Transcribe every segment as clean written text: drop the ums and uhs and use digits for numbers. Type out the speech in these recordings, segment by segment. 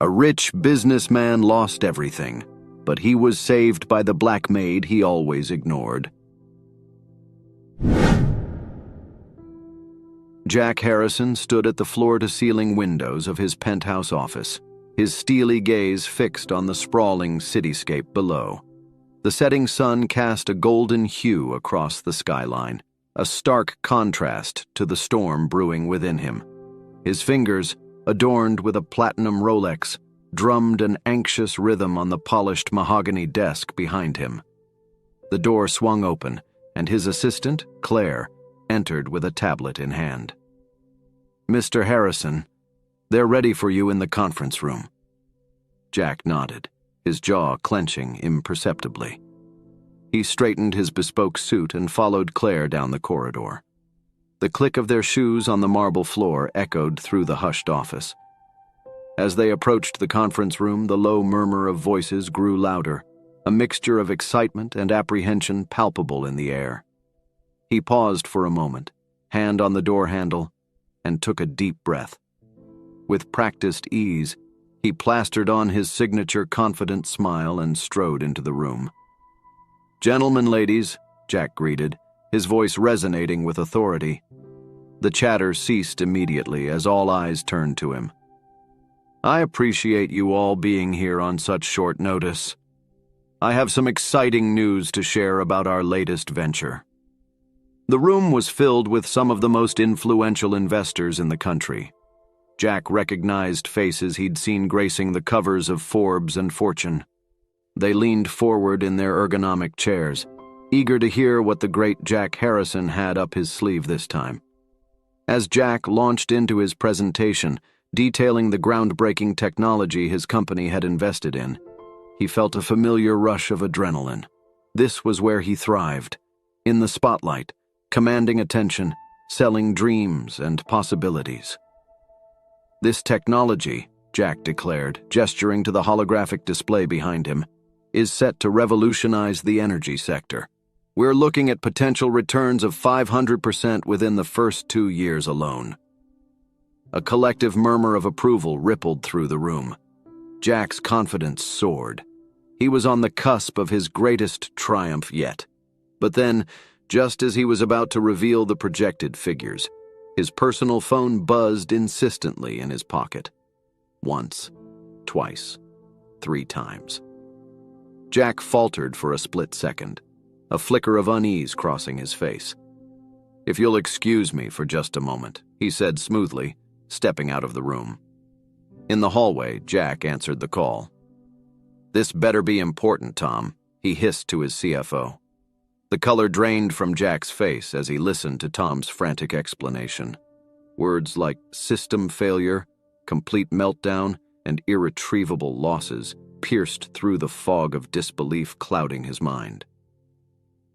A rich businessman lost everything, but he was saved by the black maid he always ignored. Jack Harrison stood at the floor-to-ceiling windows of his penthouse office, his steely gaze fixed on the sprawling cityscape below. The setting sun cast a golden hue across the skyline, a stark contrast to the storm brewing within him. His fingers, adorned with a platinum Rolex, drummed an anxious rhythm on the polished mahogany desk behind him. The door swung open, and his assistant, Claire, entered with a tablet in hand. "Mr. Harrison, they're ready for you in the conference room." Jack nodded, his jaw clenching imperceptibly. He straightened his bespoke suit and followed Claire down the corridor. The click of their shoes on the marble floor echoed through the hushed office. As they approached the conference room, the low murmur of voices grew louder, a mixture of excitement and apprehension palpable in the air. He paused for a moment, hand on the door handle, and took a deep breath. With practiced ease, he plastered on his signature confident smile and strode into the room. "Gentlemen, ladies," Jack greeted, his voice resonating with authority. The chatter ceased immediately as all eyes turned to him. "I appreciate you all being here on such short notice. I have some exciting news to share about our latest venture." The room was filled with some of the most influential investors in the country. Jack recognized faces he'd seen gracing the covers of Forbes and Fortune. They leaned forward in their ergonomic chairs, eager to hear what the great Jack Harrison had up his sleeve this time. As Jack launched into his presentation, detailing the groundbreaking technology his company had invested in, he felt a familiar rush of adrenaline. This was where he thrived, in the spotlight, commanding attention, selling dreams and possibilities. "This technology," Jack declared, gesturing to the holographic display behind him, "is set to revolutionize the energy sector. We're looking at potential returns of 500% within the first 2 years alone." A collective murmur of approval rippled through the room. Jack's confidence soared. He was on the cusp of his greatest triumph yet. But then, just as he was about to reveal the projected figures, his personal phone buzzed insistently in his pocket. Once, twice, 3 times. Jack faltered for a split second, a flicker of unease crossing his face. "If you'll excuse me for just a moment," he said smoothly, stepping out of the room. In the hallway, Jack answered the call. "This better be important, Tom," he hissed to his CFO. The color drained from Jack's face as he listened to Tom's frantic explanation. Words like system failure, complete meltdown, and irretrievable losses pierced through the fog of disbelief clouding his mind.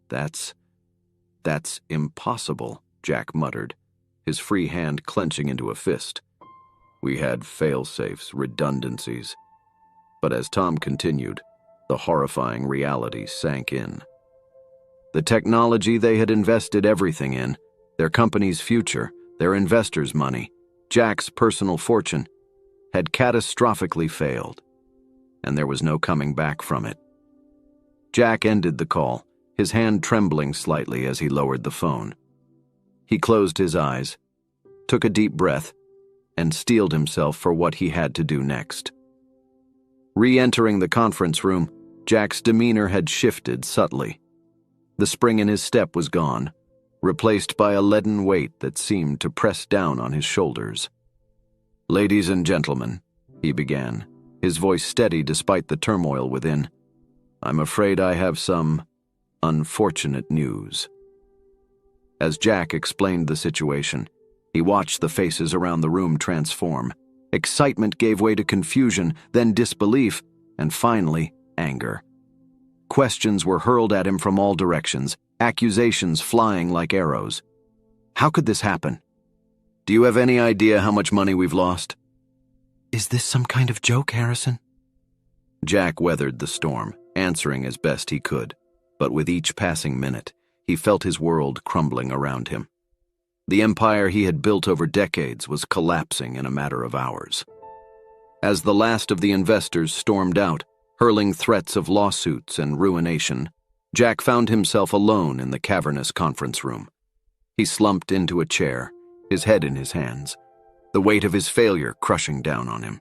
That's impossible," Jack muttered, his free hand clenching into a fist. "We had fail-safes, redundancies." But as Tom continued, the horrifying reality sank in. The technology they had invested everything in, their company's future, their investors' money, Jack's personal fortune, had catastrophically failed, and there was no coming back from it. Jack ended the call, his hand trembling slightly as he lowered the phone. He closed his eyes, took a deep breath, and steeled himself for what he had to do next. Re-entering the conference room, Jack's demeanor had shifted subtly. The spring in his step was gone, replaced by a leaden weight that seemed to press down on his shoulders. "Ladies and gentlemen," he began, his voice steady despite the turmoil within, "I'm afraid I have some unfortunate news." As Jack explained the situation, he watched the faces around the room transform. Excitement gave way to confusion, then disbelief, and finally, anger. Questions were hurled at him from all directions, accusations flying like arrows. How could this happen? "Do you have any idea how much money we've lost?" "Is this some kind of joke, Harrison?" Jack weathered the storm, answering as best he could, but with each passing minute, he felt his world crumbling around him. The empire he had built over decades was collapsing in a matter of hours. As the last of the investors stormed out, hurling threats of lawsuits and ruination, Jack found himself alone in the cavernous conference room. He slumped into a chair, his head in his hands, the weight of his failure crushing down on him.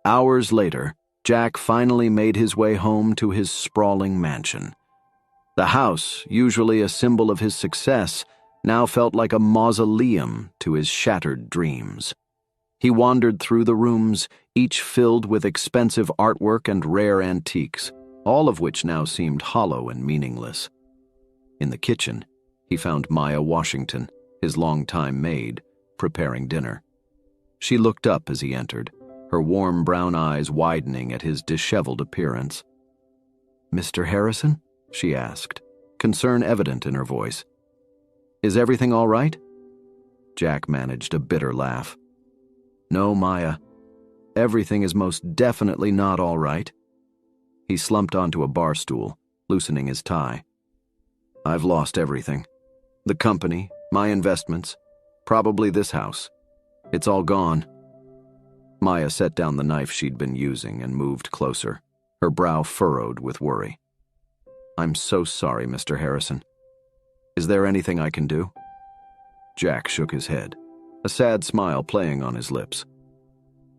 Hours later, Jack finally made his way home to his sprawling mansion. The house, usually a symbol of his success, now felt like a mausoleum to his shattered dreams. He wandered through the rooms, each filled with expensive artwork and rare antiques, all of which now seemed hollow and meaningless. In the kitchen, he found Maya Washington, his longtime maid, preparing dinner. She looked up as he entered, her warm brown eyes widening at his disheveled appearance. "Mr. Harrison?" she asked, concern evident in her voice. "Is everything all right?" Jack managed a bitter laugh. "No, Maya. Everything is most definitely not all right." He slumped onto a bar stool, loosening his tie. "I've lost everything. The company, my investments, probably this house. It's all gone." Maya set down the knife she'd been using and moved closer, her brow furrowed with worry. "I'm so sorry, Mr. Harrison. Is there anything I can do?" Jack shook his head, a sad smile playing on his lips.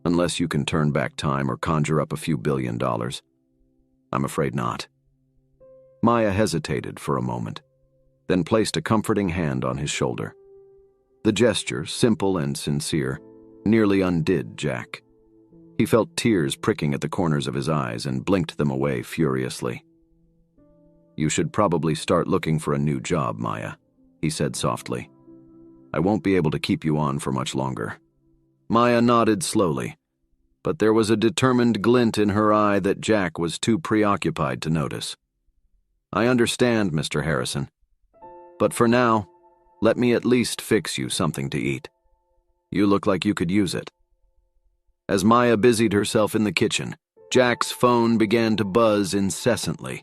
"Unless you can turn back time or conjure up a few $1 billion. I'm afraid not." Maya hesitated for a moment, then placed a comforting hand on his shoulder. The gesture, simple and sincere, nearly undid Jack. He felt tears pricking at the corners of his eyes and blinked them away furiously. "You should probably start looking for a new job, Maya," he said softly. "I won't be able to keep you on for much longer." Maya nodded slowly, but there was a determined glint in her eye that Jack was too preoccupied to notice. "I understand, Mr. Harrison. But for now, let me at least fix you something to eat. You look like you could use it." As Maya busied herself in the kitchen, Jack's phone began to buzz incessantly.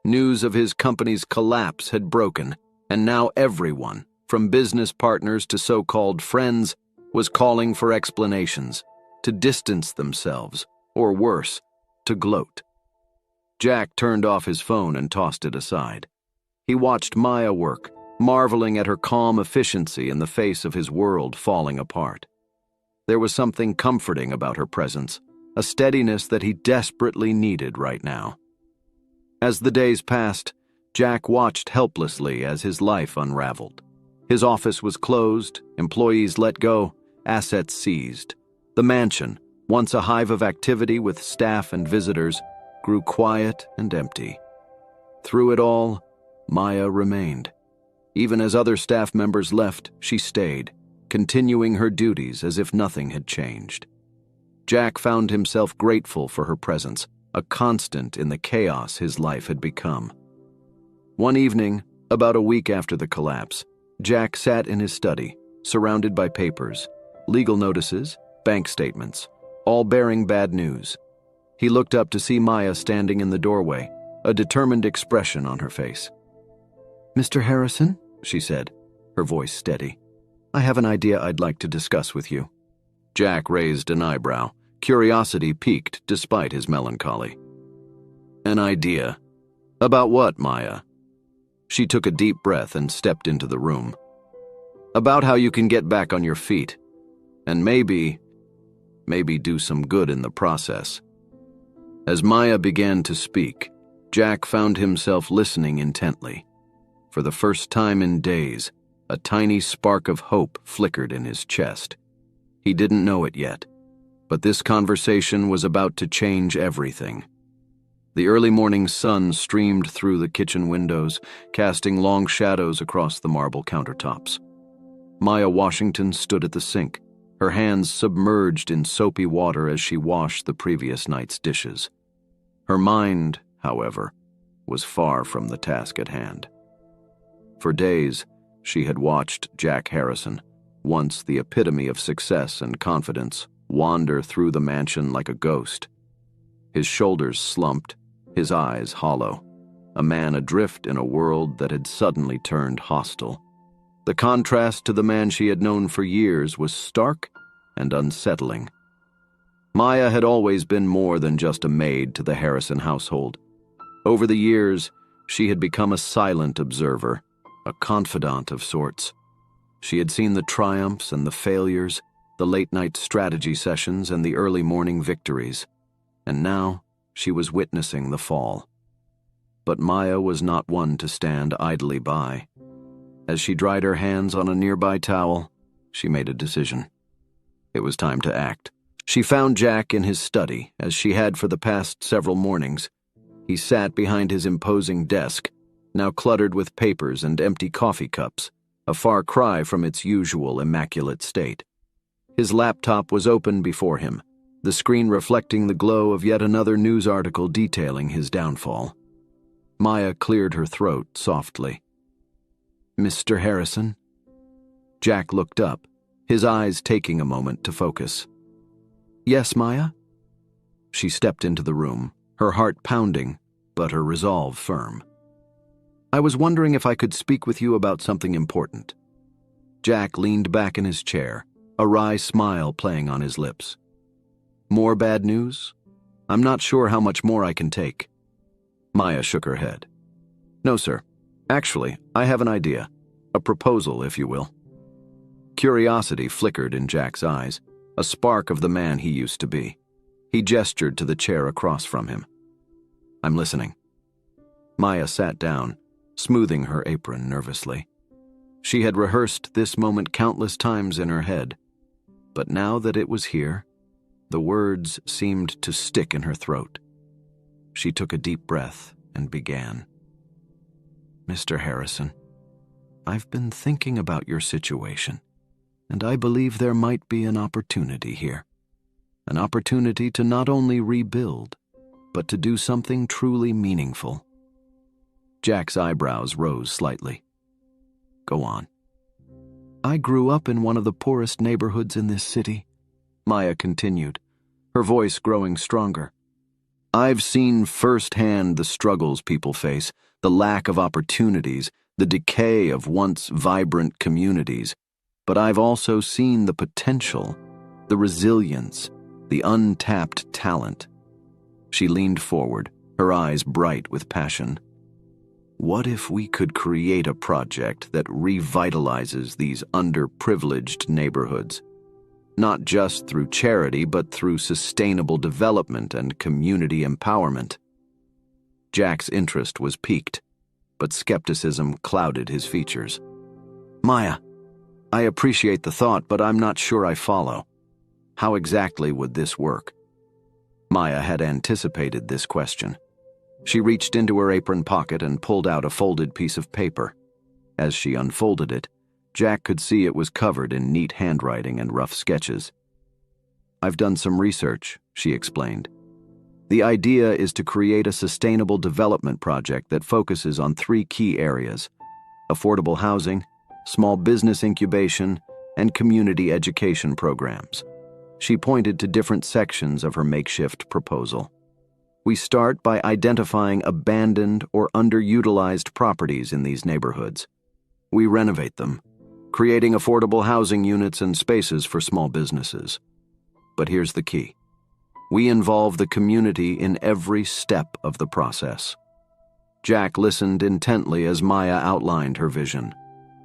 News of his company's collapse had broken, and now everyone, from business partners to so-called friends, was calling for explanations, to distance themselves, or worse, to gloat. Jack turned off his phone and tossed it aside. He watched Maya work, marveling at her calm efficiency in the face of his world falling apart. There was something comforting about her presence, a steadiness that he desperately needed right now. As the days passed, Jack watched helplessly as his life unraveled. His office was closed, employees let go, assets seized. The mansion, once a hive of activity with staff and visitors, grew quiet and empty. Through it all, Maya remained. Even as other staff members left, she stayed, continuing her duties as if nothing had changed. Jack found himself grateful for her presence, a constant in the chaos his life had become. One evening, about a week after the collapse, Jack sat in his study, surrounded by papers, legal notices, bank statements, all bearing bad news. He looked up to see Maya standing in the doorway, a determined expression on her face. "Mr. Harrison," she said, her voice steady, "I have an idea I'd like to discuss with you." Jack raised an eyebrow, curiosity piqued despite his melancholy. "An idea? About what, Maya?" She took a deep breath and stepped into the room. "About how you can get back on your feet, and maybe do some good in the process." As Maya began to speak, Jack found himself listening intently. For the first time in days, a tiny spark of hope flickered in his chest. He didn't know it yet, but this conversation was about to change everything. The early morning sun streamed through the kitchen windows, casting long shadows across the marble countertops. Maya Washington stood at the sink, her hands submerged in soapy water as she washed the previous night's dishes. Her mind, however, was far from the task at hand. For days, she had watched Jack Harrison, once the epitome of success and confidence, wander through the mansion like a ghost. His shoulders slumped, his eyes hollow, a man adrift in a world that had suddenly turned hostile. The contrast to the man she had known for years was stark and unsettling. Maya had always been more than just a maid to the Harrison household. Over the years, she had become a silent observer, a confidant of sorts. She had seen the triumphs and the failures, the late-night strategy sessions and the early morning victories, and now she was witnessing the fall. But Maya was not one to stand idly by. As she dried her hands on a nearby towel, she made a decision. It was time to act. She found Jack in his study, as she had for the past several mornings. He sat behind his imposing desk, now cluttered with papers and empty coffee cups, a far cry from its usual immaculate state. His laptop was open before him, the screen reflecting the glow of yet another news article detailing his downfall. Maya cleared her throat softly. "Mr. Harrison?" Jack looked up, his eyes taking a moment to focus. "Yes, Maya?" She stepped into the room, her heart pounding, but her resolve firm. "I was wondering if I could speak with you about something important." Jack leaned back in his chair, a wry smile playing on his lips. "More bad news? I'm not sure how much more I can take." Maya shook her head. "No, sir. Actually, I have an idea. A proposal, if you will." Curiosity flickered in Jack's eyes, a spark of the man he used to be. He gestured to the chair across from him. "I'm listening." Maya sat down, smoothing her apron nervously. She had rehearsed this moment countless times in her head, but now that it was here, the words seemed to stick in her throat. She took a deep breath and began. "Mr. Harrison, I've been thinking about your situation, and I believe there might be an opportunity here. An opportunity to not only rebuild, but to do something truly meaningful." Jack's eyebrows rose slightly. "Go on." "I grew up in one of the poorest neighborhoods in this city," Maya continued, her voice growing stronger. "I've seen firsthand the struggles people face, the lack of opportunities, the decay of once vibrant communities, but I've also seen the potential, the resilience, the untapped talent." She leaned forward, her eyes bright with passion. "What if we could create a project that revitalizes these underprivileged neighborhoods? Not just through charity, but through sustainable development and community empowerment." Jack's interest was piqued, but skepticism clouded his features. "Maya, I appreciate the thought, but I'm not sure I follow. How exactly would this work?" Maya had anticipated this question. She reached into her apron pocket and pulled out a folded piece of paper. As she unfolded it, Jack could see it was covered in neat handwriting and rough sketches. "I've done some research," she explained. "The idea is to create a sustainable development project that focuses on 3 key areas: affordable housing, small business incubation, and community education programs." She pointed to different sections of her makeshift proposal. "We start by identifying abandoned or underutilized properties in these neighborhoods. We renovate them, creating affordable housing units and spaces for small businesses. But here's the key. We involve the community in every step of the process." Jack listened intently as Maya outlined her vision.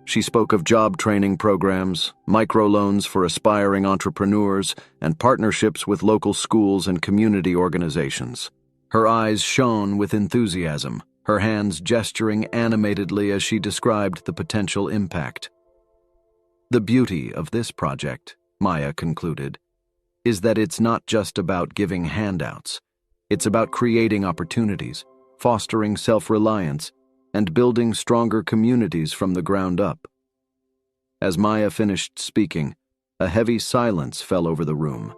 She spoke of job training programs, microloans for aspiring entrepreneurs, and partnerships with local schools and community organizations. Her eyes shone with enthusiasm, her hands gesturing animatedly as she described the potential impact. "The beauty of this project," Maya concluded, "is that it's not just about giving handouts. It's about creating opportunities, fostering self-reliance, and building stronger communities from the ground up." As Maya finished speaking, a heavy silence fell over the room.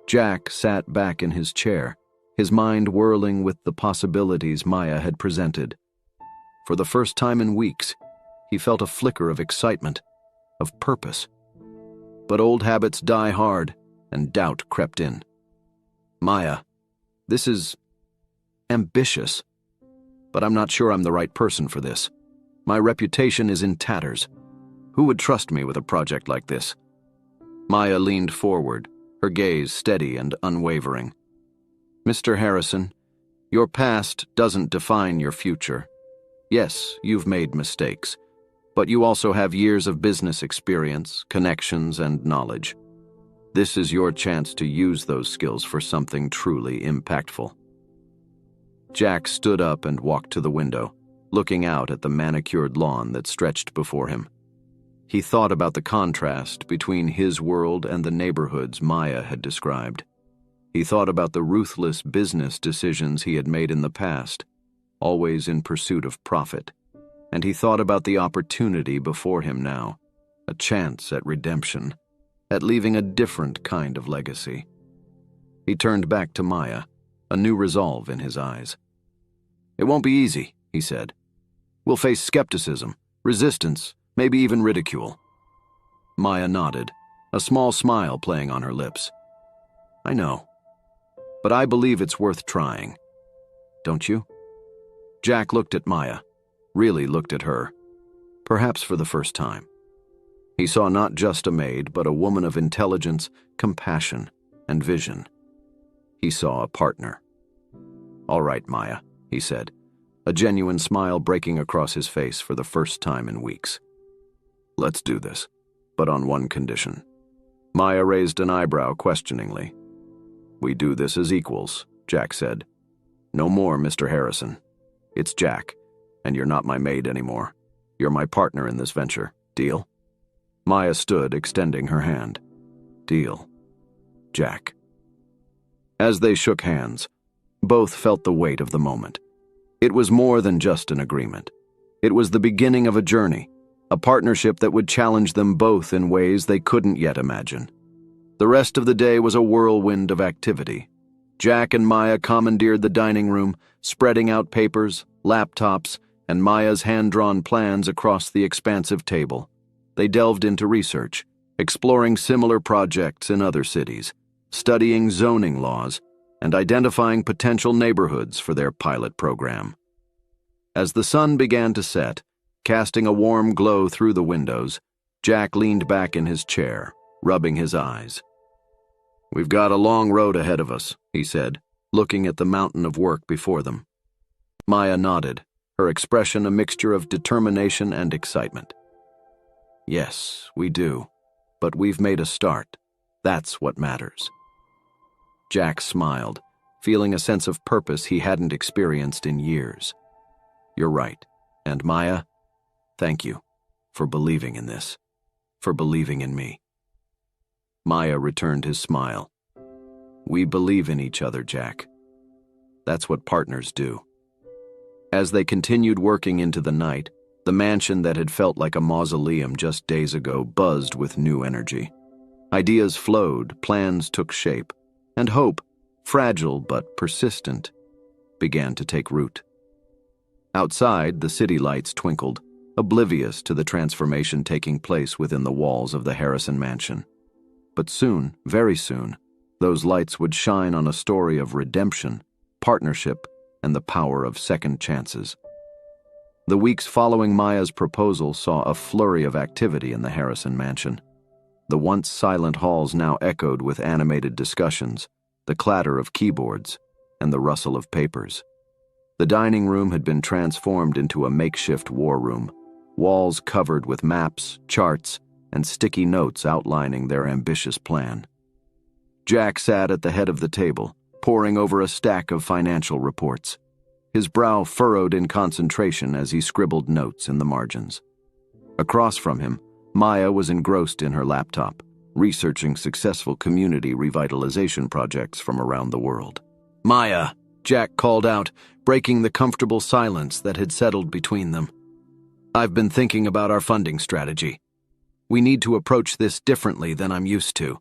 Jack sat back in his chair, his mind whirling with the possibilities Maya had presented. For the first time in weeks, he felt a flicker of excitement, of purpose. But old habits die hard, and doubt crept in. "Maya, this is ambitious, but I'm not sure I'm the right person for this. My reputation is in tatters. Who would trust me with a project like this?" Maya leaned forward, her gaze steady and unwavering. "Mr. Harrison, your past doesn't define your future. Yes, you've made mistakes, but you also have years of business experience, connections, and knowledge. This is your chance to use those skills for something truly impactful." Jack stood up and walked to the window, looking out at the manicured lawn that stretched before him. He thought about the contrast between his world and the neighborhoods Maya had described. He thought about the ruthless business decisions he had made in the past, always in pursuit of profit. And he thought about the opportunity before him now, a chance at redemption, at leaving a different kind of legacy. He turned back to Maya, a new resolve in his eyes. "It won't be easy," he said. "We'll face skepticism, resistance, maybe even ridicule." Maya nodded, a small smile playing on her lips. "I know, but I believe it's worth trying. Don't you?" Jack looked at Maya, really looked at her, perhaps for the first time. He saw not just a maid, but a woman of intelligence, compassion, and vision. He saw a partner. "All right, Maya," he said, a genuine smile breaking across his face for the first time in weeks. "Let's do this, but on one condition." Maya raised an eyebrow questioningly. "We do this as equals," Jack said. "No more, Mr. Harrison. It's Jack, and you're not my maid anymore. You're my partner in this venture. Deal?" Maya stood, extending her hand. "Deal, Jack." As they shook hands, both felt the weight of the moment. It was more than just an agreement. It was the beginning of a journey, a partnership that would challenge them both in ways they couldn't yet imagine. The rest of the day was a whirlwind of activity. Jack and Maya commandeered the dining room, spreading out papers, laptops, and Maya's hand-drawn plans across the expansive table. They delved into research, exploring similar projects in other cities, studying zoning laws, and identifying potential neighborhoods for their pilot program. As the sun began to set, casting a warm glow through the windows, Jack leaned back in his chair, rubbing his eyes. "We've got a long road ahead of us," he said, looking at the mountain of work before them. Maya nodded, her expression a mixture of determination and excitement. "Yes, we do, but we've made a start. That's what matters." Jack smiled, feeling a sense of purpose he hadn't experienced in years. "You're right, and Maya, thank you for believing in this, for believing in me." Maya returned his smile. "We believe in each other, Jack. That's what partners do." As they continued working into the night, the mansion that had felt like a mausoleum just days ago buzzed with new energy. Ideas flowed, plans took shape, and hope, fragile but persistent, began to take root. Outside, the city lights twinkled, oblivious to the transformation taking place within the walls of the Harrison mansion. But soon, very soon, those lights would shine on a story of redemption, partnership, and the power of second chances. The weeks following Maya's proposal saw a flurry of activity in the Harrison mansion. The once silent halls now echoed with animated discussions, the clatter of keyboards, and the rustle of papers. The dining room had been transformed into a makeshift war room, walls covered with maps, charts, and sticky notes outlining their ambitious plan. Jack sat at the head of the table, poring over a stack of financial reports. His brow furrowed in concentration as he scribbled notes in the margins. Across from him, Maya was engrossed in her laptop, researching successful community revitalization projects from around the world. "Maya," Jack called out, breaking the comfortable silence that had settled between them. "I've been thinking about our funding strategy. We need to approach this differently than I'm used to."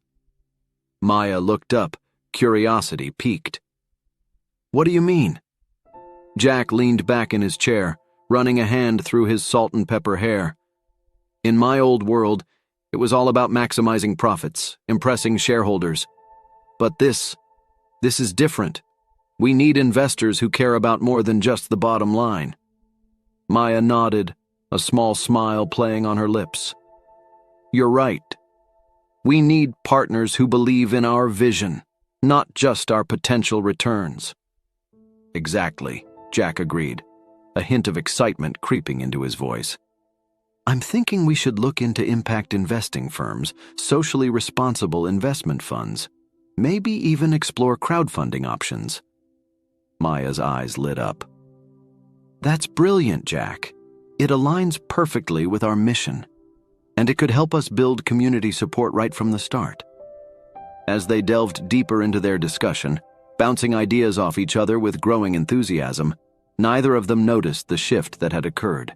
Maya looked up, curiosity piqued. "What do you mean?" Jack leaned back in his chair, running a hand through his salt and pepper hair. "In my old world, it was all about maximizing profits, impressing shareholders. But this is different. We need investors who care about more than just the bottom line." Maya nodded, a small smile playing on her lips. "You're right. We need partners who believe in our vision, not just our potential returns." "Exactly," Jack agreed, a hint of excitement creeping into his voice. "I'm thinking we should look into impact investing firms, socially responsible investment funds, maybe even explore crowdfunding options." Maya's eyes lit up. "That's brilliant, Jack. It aligns perfectly with our mission, and it could help us build community support right from the start." As they delved deeper into their discussion, bouncing ideas off each other with growing enthusiasm, neither of them noticed the shift that had occurred.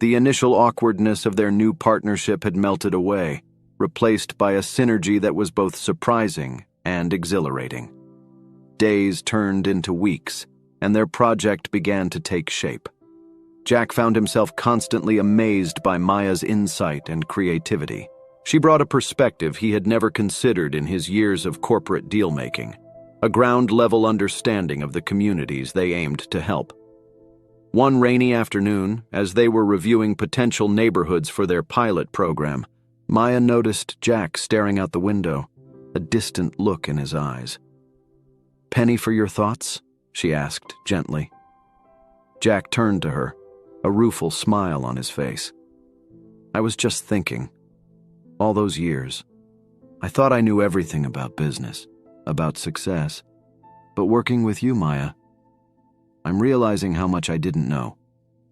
The initial awkwardness of their new partnership had melted away, replaced by a synergy that was both surprising and exhilarating. Days turned into weeks, and their project began to take shape. Jack found himself constantly amazed by Maya's insight and creativity. She brought a perspective he had never considered in his years of corporate deal-making, a ground-level understanding of the communities they aimed to help. One rainy afternoon, as they were reviewing potential neighborhoods for their pilot program, Maya noticed Jack staring out the window, a distant look in his eyes. "Penny for your thoughts?" she asked gently. Jack turned to her, a rueful smile on his face. "I was just thinking. All those years, I thought I knew everything about business, about success. But working with you, Maya, I'm realizing how much I didn't know,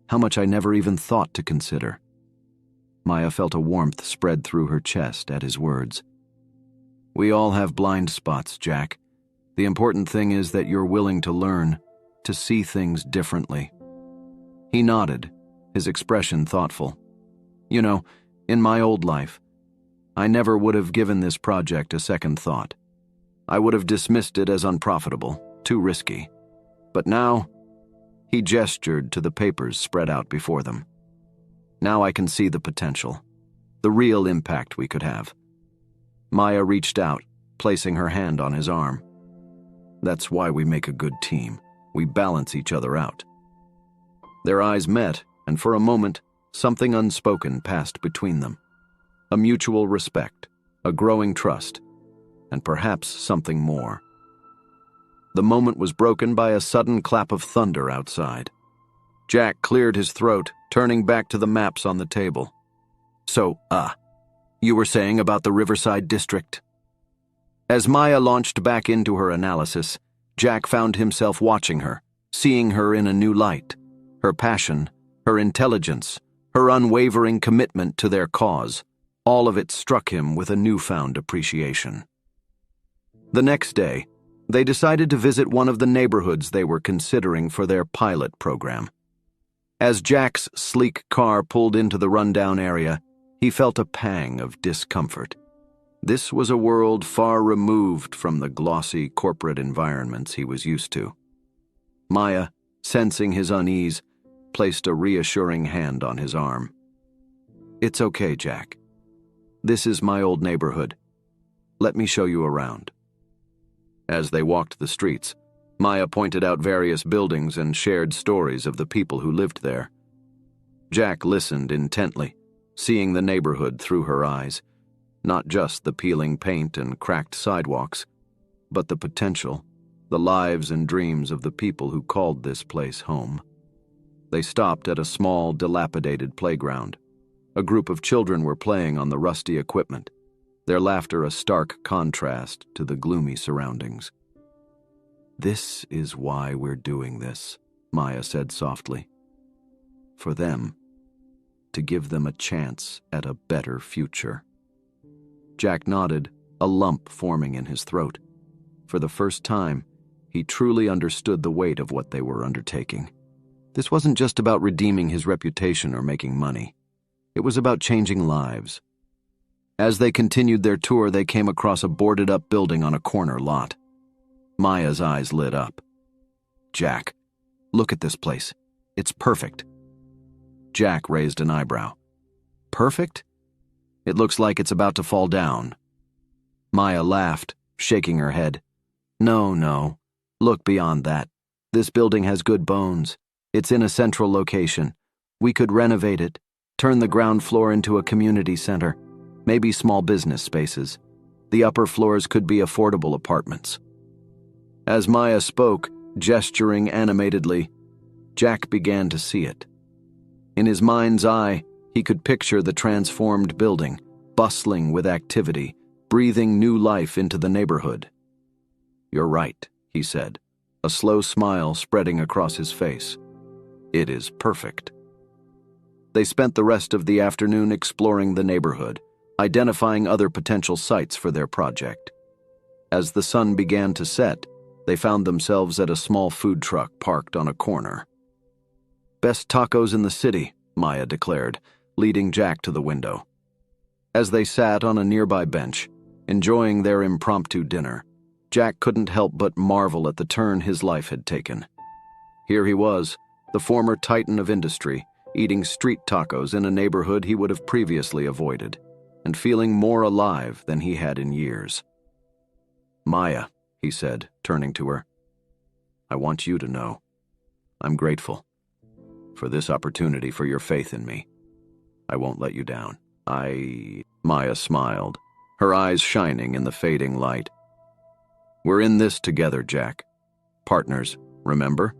how much I never even thought to consider." Maya felt a warmth spread through her chest at his words. "We all have blind spots, Jack. The important thing is that you're willing to learn, to see things differently." He nodded, his expression thoughtful. "You know, in my old life, I never would have given this project a second thought. I would have dismissed it as unprofitable, too risky. But now," he gestured to the papers spread out before them, "now I can see the potential, the real impact we could have." Maya reached out, placing her hand on his arm. "That's why we make a good team. We balance each other out." Their eyes met, and for a moment, something unspoken passed between them. A mutual respect, a growing trust, and perhaps something more. The moment was broken by a sudden clap of thunder outside. Jack cleared his throat, turning back to the maps on the table. "So, you were saying about the Riverside District?" As Maya launched back into her analysis, Jack found himself watching her, seeing her in a new light. Her passion, her intelligence, her unwavering commitment to their cause, all of it struck him with a newfound appreciation. The next day, they decided to visit one of the neighborhoods they were considering for their pilot program. As Jack's sleek car pulled into the rundown area, he felt a pang of discomfort. This was a world far removed from the glossy corporate environments he was used to. Maya, sensing his unease, placed a reassuring hand on his arm. "It's okay, Jack. This is my old neighborhood. Let me show you around." As they walked the streets, Maya pointed out various buildings and shared stories of the people who lived there. Jack listened intently, seeing the neighborhood through her eyes, not just the peeling paint and cracked sidewalks, but the potential, the lives and dreams of the people who called this place home. They stopped at a small, dilapidated playground. A group of children were playing on the rusty equipment, their laughter a stark contrast to the gloomy surroundings. "This is why we're doing this," Maya said softly. "For them, to give them a chance at a better future." Jack nodded, a lump forming in his throat. For the first time, he truly understood the weight of what they were undertaking. This wasn't just about redeeming his reputation or making money. It was about changing lives. As they continued their tour, they came across a boarded-up building on a corner lot. Maya's eyes lit up. "Jack, look at this place. It's perfect." Jack raised an eyebrow. "Perfect? It looks like it's about to fall down." Maya laughed, shaking her head. No. Look beyond that. This building has good bones. It's in a central location. We could renovate it, turn the ground floor into a community center. maybe small business spaces. The upper floors could be affordable apartments. As Maya spoke, gesturing animatedly, Jack began to see it. In his mind's eye, he could picture the transformed building, bustling with activity, breathing new life into the neighborhood. "You're right," he said, a slow smile spreading across his face. "It is perfect." They spent the rest of the afternoon exploring the neighborhood, identifying other potential sites for their project. As the sun began to set, they found themselves at a small food truck parked on a corner. "Best tacos in the city," Maya declared, leading Jack to the window. As they sat on a nearby bench, enjoying their impromptu dinner, Jack couldn't help but marvel at the turn his life had taken. Here he was, the former titan of industry, eating street tacos in a neighborhood he would have previously avoided, and feeling more alive than he had in years. "Maya," he said, turning to her, "I want you to know. I'm grateful for this opportunity, for your faith in me. I won't let you down. Maya smiled, her eyes shining in the fading light. "We're in this together, Jack. Partners, remember?"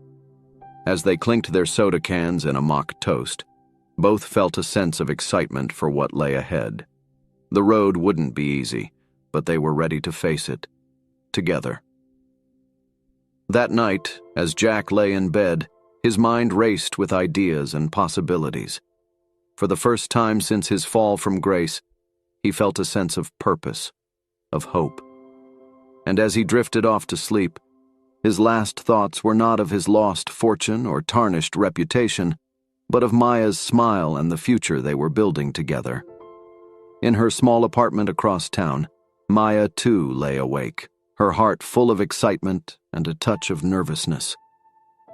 As they clinked their soda cans in a mock toast, both felt a sense of excitement for what lay ahead. The road wouldn't be easy, but they were ready to face it, together. That night, as Jack lay in bed, his mind raced with ideas and possibilities. For the first time since his fall from grace, he felt a sense of purpose, of hope. And as he drifted off to sleep, his last thoughts were not of his lost fortune or tarnished reputation, but of Maya's smile and the future they were building together. In her small apartment across town, Maya too lay awake, her heart full of excitement and a touch of nervousness.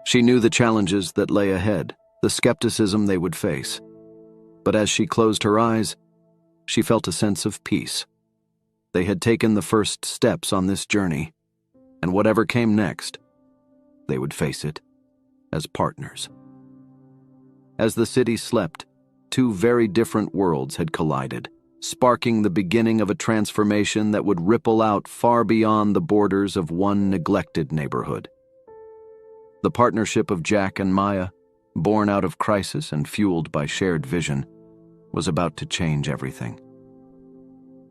She knew the challenges that lay ahead, the skepticism they would face. But as she closed her eyes, she felt a sense of peace. They had taken the first steps on this journey, and whatever came next, they would face it as partners. As the city slept, two very different worlds had collided, sparking the beginning of a transformation that would ripple out far beyond the borders of one neglected neighborhood. The partnership of Jack and Maya, born out of crisis and fueled by shared vision, was about to change everything.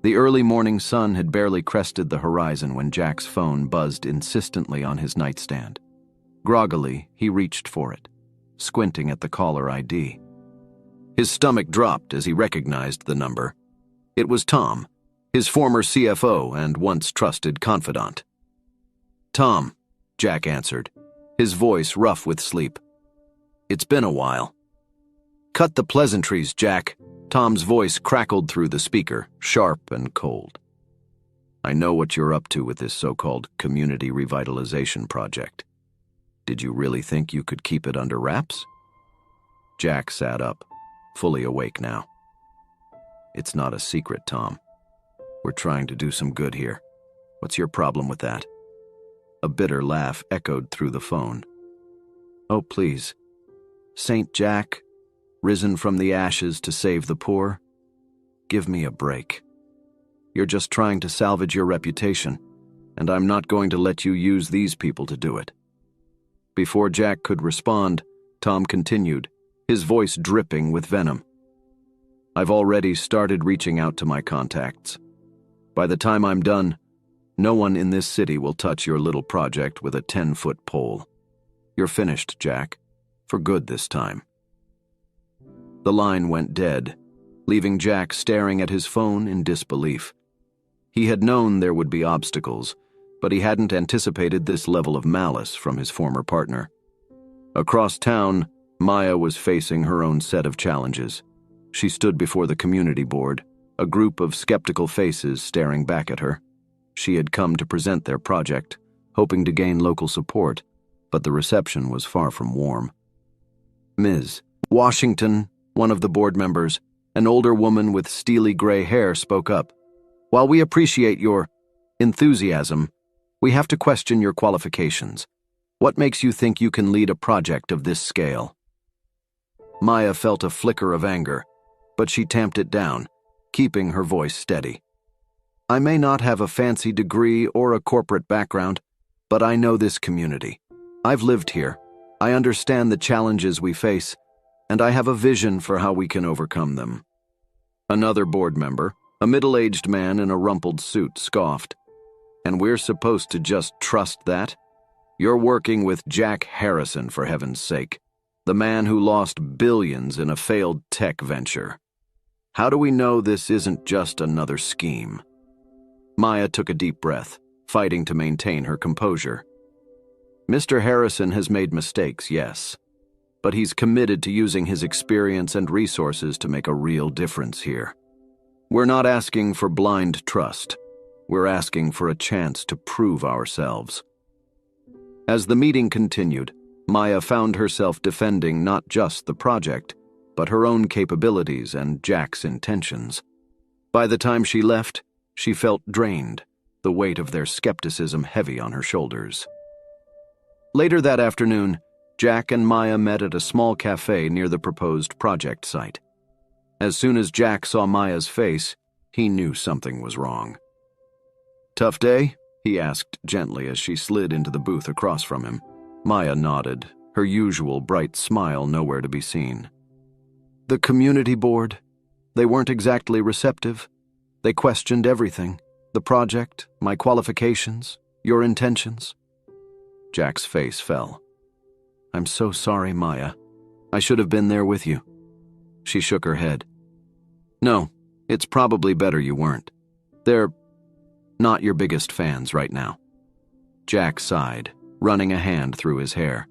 The early morning sun had barely crested the horizon when Jack's phone buzzed insistently on his nightstand. Groggily, he reached for it, squinting at the caller ID. His stomach dropped as he recognized the number. It was Tom, his former CFO and once trusted confidant. "Tom," Jack answered, his voice rough with sleep. "It's been a while." "Cut the pleasantries, Jack." Tom's voice crackled through the speaker, sharp and cold. "I know what you're up to with this so-called community revitalization project. Did you really think you could keep it under wraps?" Jack sat up, fully awake now. "It's not a secret, Tom. We're trying to do some good here. What's your problem with that?" A bitter laugh echoed through the phone. "Oh, please. Saint Jack, risen from the ashes to save the poor? Give me a break. You're just trying to salvage your reputation, and I'm not going to let you use these people to do it." Before Jack could respond, Tom continued, his voice dripping with venom. "I've already started reaching out to my contacts. By the time I'm done, no one in this city will touch your little project with a 10-foot pole. You're finished, Jack, for good this time." The line went dead, leaving Jack staring at his phone in disbelief. He had known there would be obstacles, but he hadn't anticipated this level of malice from his former partner. Across town, Maya was facing her own set of challenges. She stood before the community board, a group of skeptical faces staring back at her. She had come to present their project, hoping to gain local support, but the reception was far from warm. Ms. Washington, one of the board members, an older woman with steely gray hair, spoke up. "While we appreciate your enthusiasm, we have to question your qualifications. What makes you think you can lead a project of this scale?" Maya felt a flicker of anger, but she tamped it down, keeping her voice steady. I may not have a fancy degree or a corporate background, but I know this community. I've lived here. I understand the challenges we face, and I have a vision for how we can overcome them. Another board member, a middle-aged man in a rumpled suit, scoffed. And we're supposed to just trust that? You're working with Jack Harrison, for heaven's sake, the man who lost billions in a failed tech venture. How do we know this isn't just another scheme? Maya took a deep breath, fighting to maintain her composure. Mr. Harrison has made mistakes, yes, but he's committed to using his experience and resources to make a real difference here. We're not asking for blind trust. We're asking for a chance to prove ourselves. As the meeting continued, Maya found herself defending not just the project, but her own capabilities and Jack's intentions. By the time she left, she felt drained, the weight of their skepticism heavy on her shoulders. Later that afternoon, Jack and Maya met at a small cafe near the proposed project site. As soon as Jack saw Maya's face, he knew something was wrong. "Tough day?" he asked gently as she slid into the booth across from him. Maya nodded, her usual bright smile nowhere to be seen. "The community board. They weren't exactly receptive. They questioned everything. The project, my qualifications, your intentions." Jack's face fell. "I'm so sorry, Maya. I should have been there with you." She shook her head. "No, it's probably better you weren't. They're not your biggest fans right now." Jack sighed, running a hand through his hair.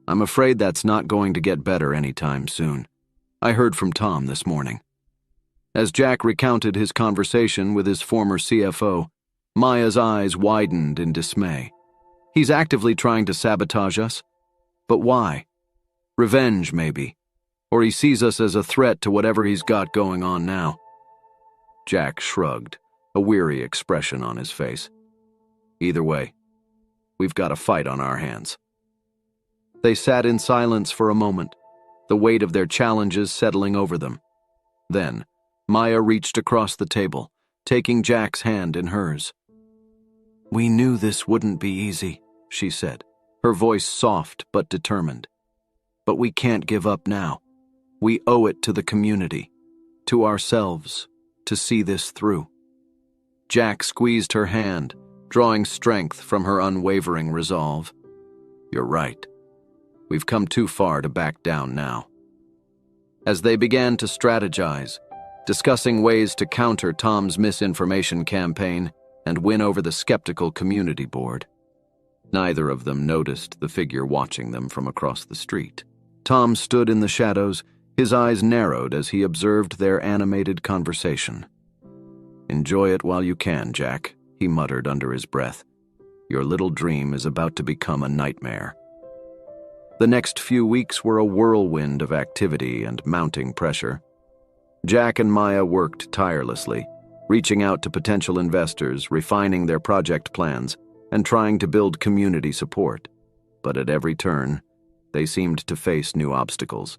"I'm afraid that's not going to get better anytime soon. I heard from Tom this morning." As Jack recounted his conversation with his former CFO, Maya's eyes widened in dismay. "He's actively trying to sabotage us? But why? Revenge, maybe. Or he sees us as a threat to whatever he's got going on now." Jack shrugged, a weary expression on his face. "Either way, we've got a fight on our hands." They sat in silence for a moment, the weight of their challenges settling over them. Then, Maya reached across the table, taking Jack's hand in hers. "We knew this wouldn't be easy," she said, her voice soft but determined. "But we can't give up now. We owe it to the community, to ourselves, to see this through." Jack squeezed her hand, drawing strength from her unwavering resolve. "You're right. We've come too far to back down now." As they began to strategize, discussing ways to counter Tom's misinformation campaign and win over the skeptical community board, neither of them noticed the figure watching them from across the street. Tom stood in the shadows, his eyes narrowed as he observed their animated conversation. "Enjoy it while you can, Jack," he muttered under his breath. "Your little dream is about to become a nightmare." The next few weeks were a whirlwind of activity and mounting pressure. Jack and Maya worked tirelessly, reaching out to potential investors, refining their project plans, and trying to build community support. But at every turn, they seemed to face new obstacles.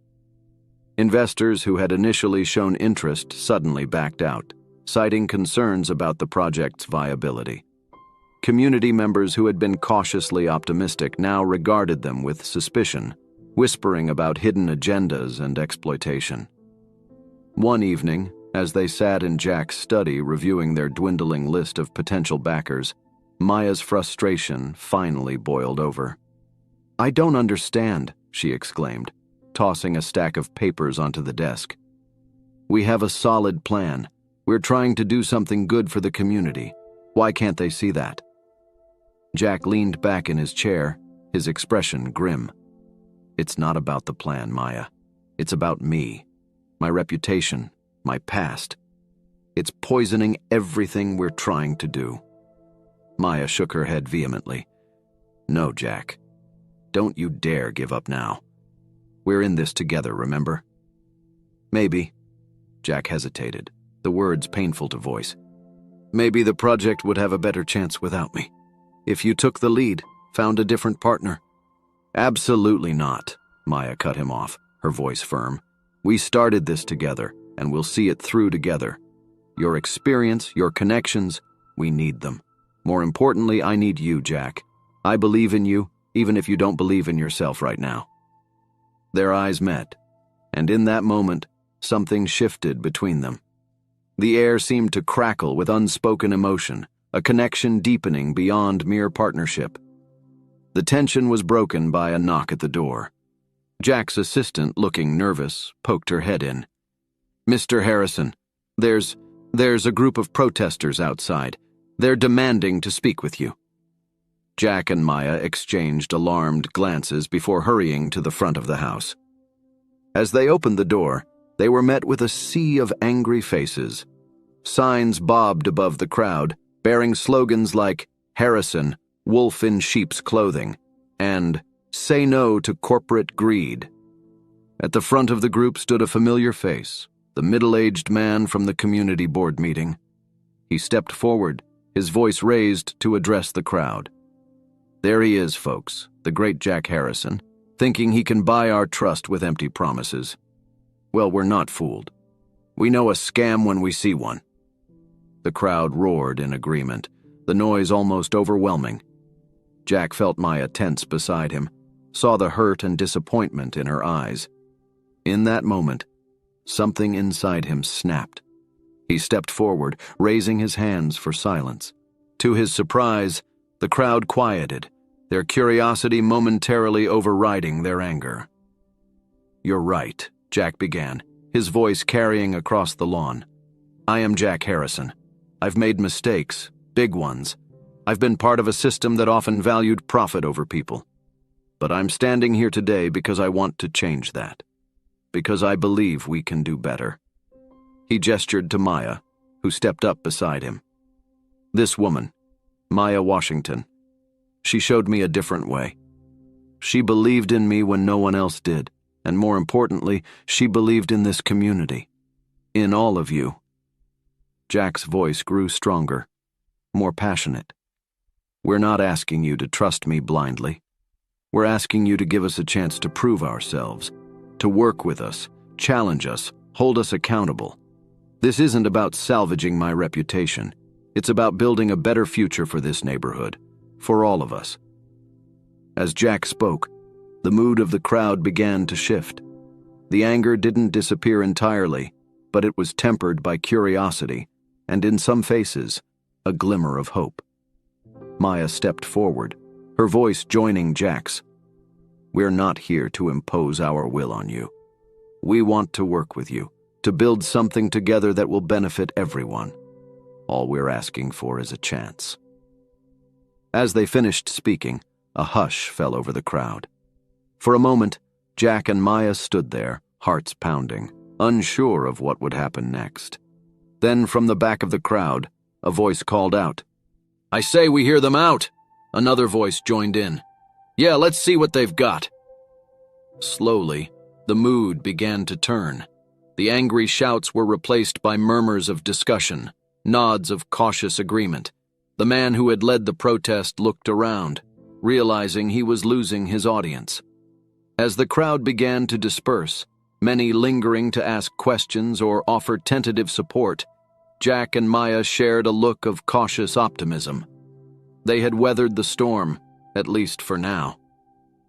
Investors who had initially shown interest suddenly backed out, citing concerns about the project's viability. Community members who had been cautiously optimistic now regarded them with suspicion, whispering about hidden agendas and exploitation. One evening, as they sat in Jack's study reviewing their dwindling list of potential backers, Maya's frustration finally boiled over. "I don't understand," she exclaimed, tossing a stack of papers onto the desk. "We have a solid plan. We're trying to do something good for the community. Why can't they see that?" Jack leaned back in his chair, his expression grim. "It's not about the plan, Maya. It's about me, my reputation, my past. It's poisoning everything we're trying to do." Maya shook her head vehemently. "No, Jack. Don't you dare give up now. We're in this together, remember?" "Maybe." Jack hesitated, the words painful to voice. "Maybe the project would have a better chance without me. If you took the lead, found a different partner." "Absolutely not," Maya cut him off, her voice firm. "We started this together, and we'll see it through together. your experience, your connections. We need them. More importantly, I need you, Jack. I believe in you, even if you don't believe in yourself right now." Their eyes met, and in that moment, something shifted between them. The air seemed to crackle with unspoken emotion, a connection deepening beyond mere partnership. The tension was broken by a knock at the door. Jack's assistant, looking nervous, poked her head in. "Mr. Harrison, there's a group of protesters outside. They're demanding to speak with you." Jack and Maya exchanged alarmed glances before hurrying to the front of the house. As they opened the door, they were met with a sea of angry faces. Signs bobbed above the crowd, bearing slogans like "Harrison, wolf in sheep's clothing," and "Say no to corporate greed." At the front of the group stood a familiar face, the middle-aged man from the community board meeting. He stepped forward, his voice raised to address the crowd. "There he is, folks, the great Jack Harrison, thinking he can buy our trust with empty promises. Well, we're not fooled. We know a scam when we see one." The crowd roared in agreement, the noise almost overwhelming. Jack felt Maya tense beside him, saw the hurt and disappointment in her eyes. In that moment, something inside him snapped. He stepped forward, raising his hands for silence. To his surprise, the crowd quieted, their curiosity momentarily overriding their anger. "You're right," Jack began, his voice carrying across the lawn. "I am Jack Harrison. I've made mistakes, big ones. I've been part of a system that often valued profit over people. But I'm standing here today because I want to change that. Because I believe we can do better." He gestured to Maya, who stepped up beside him. "This woman, Maya Washington, she showed me a different way. She believed in me when no one else did, and more importantly, she believed in this community. In all of you." Jack's voice grew stronger, more passionate. "We're not asking you to trust me blindly. We're asking you to give us a chance to prove ourselves, to work with us, challenge us, hold us accountable. This isn't about salvaging my reputation. It's about building a better future for this neighborhood, for all of us." As Jack spoke, the mood of the crowd began to shift. The anger didn't disappear entirely, but it was tempered by curiosity, and in some faces, a glimmer of hope. Maya stepped forward, her voice joining Jack's. "We're not here to impose our will on you. We want to work with you, to build something together that will benefit everyone. All we're asking for is a chance." As they finished speaking, a hush fell over the crowd. For a moment, Jack and Maya stood there, hearts pounding, unsure of what would happen next. Then from the back of the crowd, a voice called out, "I say we hear them out!" Another voice joined in. "Yeah, let's see what they've got." Slowly, the mood began to turn. The angry shouts were replaced by murmurs of discussion, nods of cautious agreement. The man who had led the protest looked around, realizing he was losing his audience. As the crowd began to disperse, many lingering to ask questions or offer tentative support, Jack and Maya shared a look of cautious optimism. They had weathered the storm, at least for now.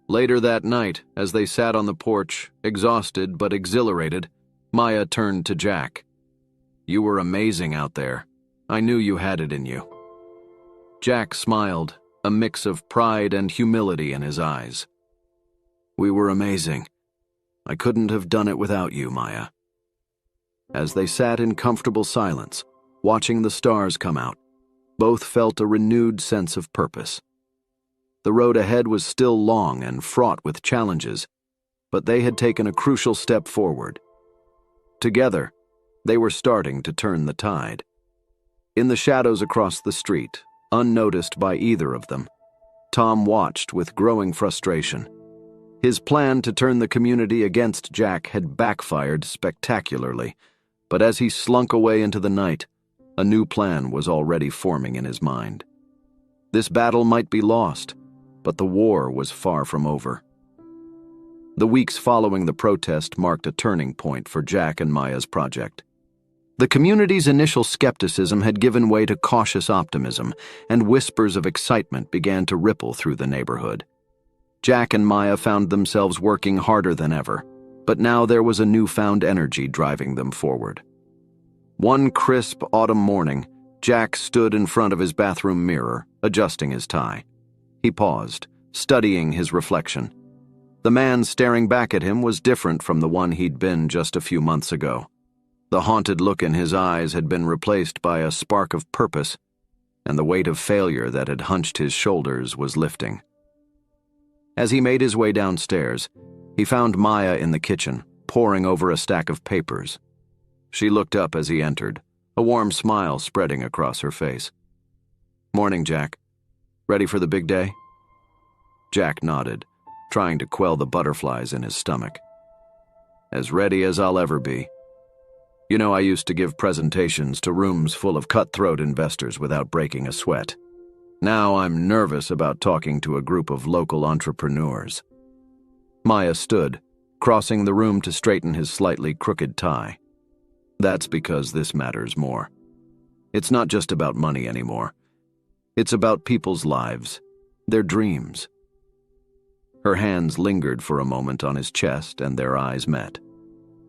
Later that night, as they sat on the porch, exhausted but exhilarated, Maya turned to Jack. "You were amazing out there. I knew you had it in you." Jack smiled, a mix of pride and humility in his eyes. "We were amazing. I couldn't have done it without you, Maya." As they sat in comfortable silence, watching the stars come out, both felt a renewed sense of purpose. The road ahead was still long and fraught with challenges, but they had taken a crucial step forward. Together, they were starting to turn the tide. In the shadows across the street, unnoticed by either of them, Tom watched with growing frustration. His plan to turn the community against Jack had backfired spectacularly, but as he slunk away into the night, a new plan was already forming in his mind. This battle might be lost, but the war was far from over. The weeks following the protest marked a turning point for Jack and Maya's project. The community's initial skepticism had given way to cautious optimism, and whispers of excitement began to ripple through the neighborhood. Jack and Maya found themselves working harder than ever, but now there was a newfound energy driving them forward. One crisp autumn morning, Jack stood in front of his bathroom mirror, adjusting his tie. He paused, studying his reflection. The man staring back at him was different from the one he'd been just a few months ago. The haunted look in his eyes had been replaced by a spark of purpose, and the weight of failure that had hunched his shoulders was lifting. As he made his way downstairs, he found Maya in the kitchen, poring over a stack of papers. She looked up as he entered, a warm smile spreading across her face. "Morning, Jack. Ready for the big day?" Jack nodded, trying to quell the butterflies in his stomach. "As ready as I'll ever be. You know, I used to give presentations to rooms full of cutthroat investors without breaking a sweat. Now I'm nervous about talking to a group of local entrepreneurs." Maya stood, crossing the room to straighten his slightly crooked tie. "That's because this matters more. It's not just about money anymore. It's about people's lives, their dreams." Her hands lingered for a moment on his chest, and their eyes met.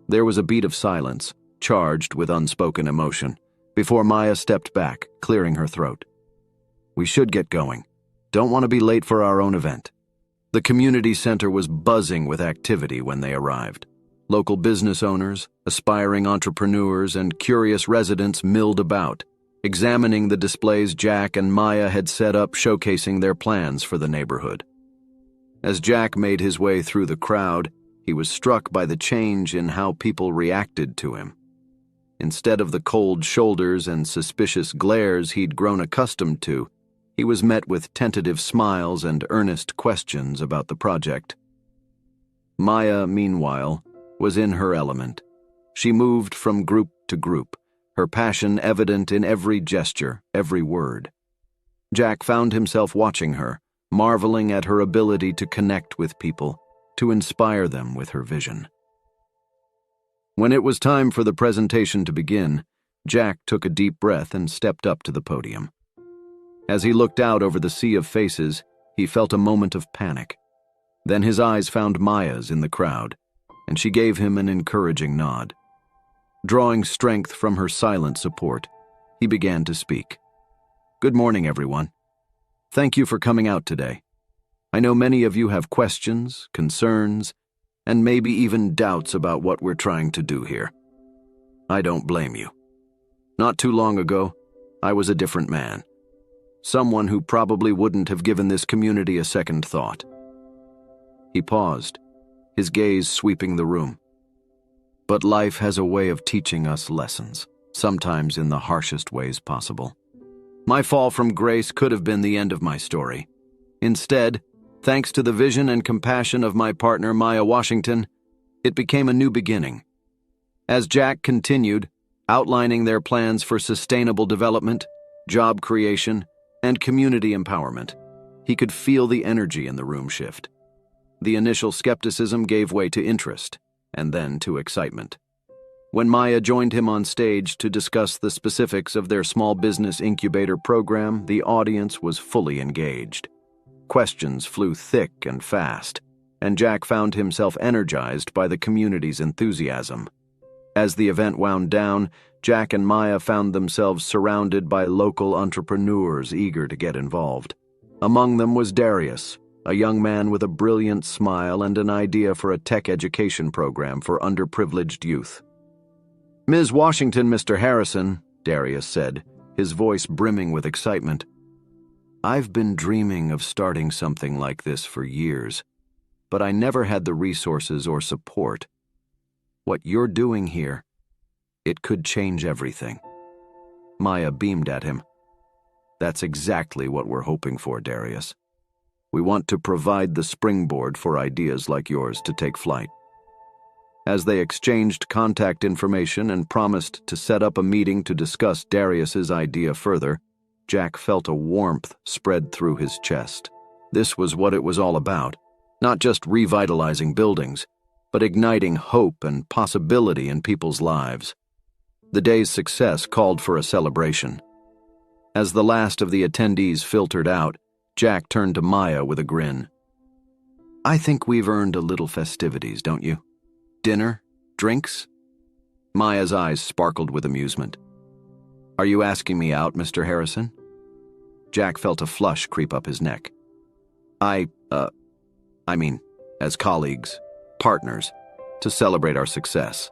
There was a beat of silence, charged with unspoken emotion, before Maya stepped back, clearing her throat. "We should get going. Don't want to be late for our own event." The community center was buzzing with activity when they arrived. Local business owners, aspiring entrepreneurs, and curious residents milled about, examining the displays Jack and Maya had set up showcasing their plans for the neighborhood. As Jack made his way through the crowd, he was struck by the change in how people reacted to him. Instead of the cold shoulders and suspicious glares he'd grown accustomed to, he was met with tentative smiles and earnest questions about the project. Maya, meanwhile, was in her element. She moved from group to group, her passion evident in every gesture, every word. Jack found himself watching her, marveling at her ability to connect with people, to inspire them with her vision. When it was time for the presentation to begin, Jack took a deep breath and stepped up to the podium. As he looked out over the sea of faces, he felt a moment of panic. Then his eyes found Maya's in the crowd, and she gave him an encouraging nod. Drawing strength from her silent support, he began to speak. "Good morning, everyone. Thank you for coming out today. I know many of you have questions, concerns, and maybe even doubts about what we're trying to do here. I don't blame you. Not too long ago, I was a different man. Someone who probably wouldn't have given this community a second thought." He paused, his gaze sweeping the room. "But life has a way of teaching us lessons, sometimes in the harshest ways possible. My fall from grace could have been the end of my story. Instead, thanks to the vision and compassion of my partner Maya Washington, it became a new beginning." As Jack continued, outlining their plans for sustainable development, job creation, and community empowerment, he could feel the energy in the room shift. The initial skepticism gave way to interest, and then to excitement. When Maya joined him on stage to discuss the specifics of their small business incubator program, the audience was fully engaged. Questions flew thick and fast, and Jack found himself energized by the community's enthusiasm. As the event wound down, Jack and Maya found themselves surrounded by local entrepreneurs eager to get involved. Among them was Darius, a young man with a brilliant smile and an idea for a tech education program for underprivileged youth. "Ms. Washington, Mr. Harrison," Darius said, his voice brimming with excitement. "I've been dreaming of starting something like this for years, but I never had the resources or support. What you're doing here, it could change everything." Maya beamed at him. "That's exactly what we're hoping for, Darius. We want to provide the springboard for ideas like yours to take flight." As they exchanged contact information and promised to set up a meeting to discuss Darius's idea further, Jack felt a warmth spread through his chest. This was what it was all about, not just revitalizing buildings, but igniting hope and possibility in people's lives. The day's success called for a celebration. As the last of the attendees filtered out, Jack turned to Maya with a grin. "I think we've earned a little festivities, don't you? Dinner? Drinks?" Maya's eyes sparkled with amusement. "Are you asking me out, Mr. Harrison?" Jack felt a flush creep up his neck. I mean, as colleagues, partners, to celebrate our success."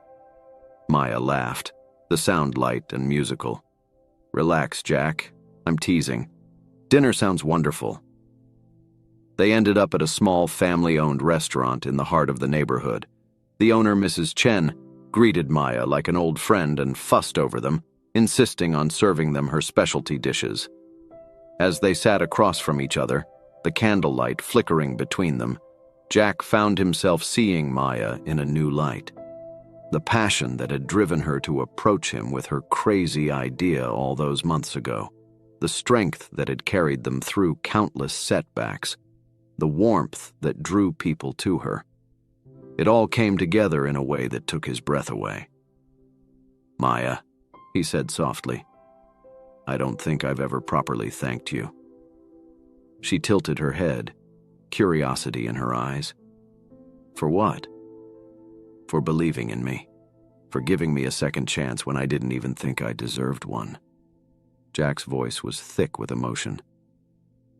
Maya laughed, the sound light and musical. "Relax, Jack. I'm teasing. Dinner sounds wonderful." They ended up at a small family-owned restaurant in the heart of the neighborhood. The owner, Mrs. Chen, greeted Maya like an old friend and fussed over them, insisting on serving them her specialty dishes. As they sat across from each other, the candlelight flickering between them, Jack found himself seeing Maya in a new light. The passion that had driven her to approach him with her crazy idea all those months ago, the strength that had carried them through countless setbacks, the warmth that drew people to her. It all came together in a way that took his breath away. "Maya," he said softly, "I don't think I've ever properly thanked you." She tilted her head, curiosity in her eyes. "For what?" "For believing in me, for giving me a second chance when I didn't even think I deserved one." Jack's voice was thick with emotion.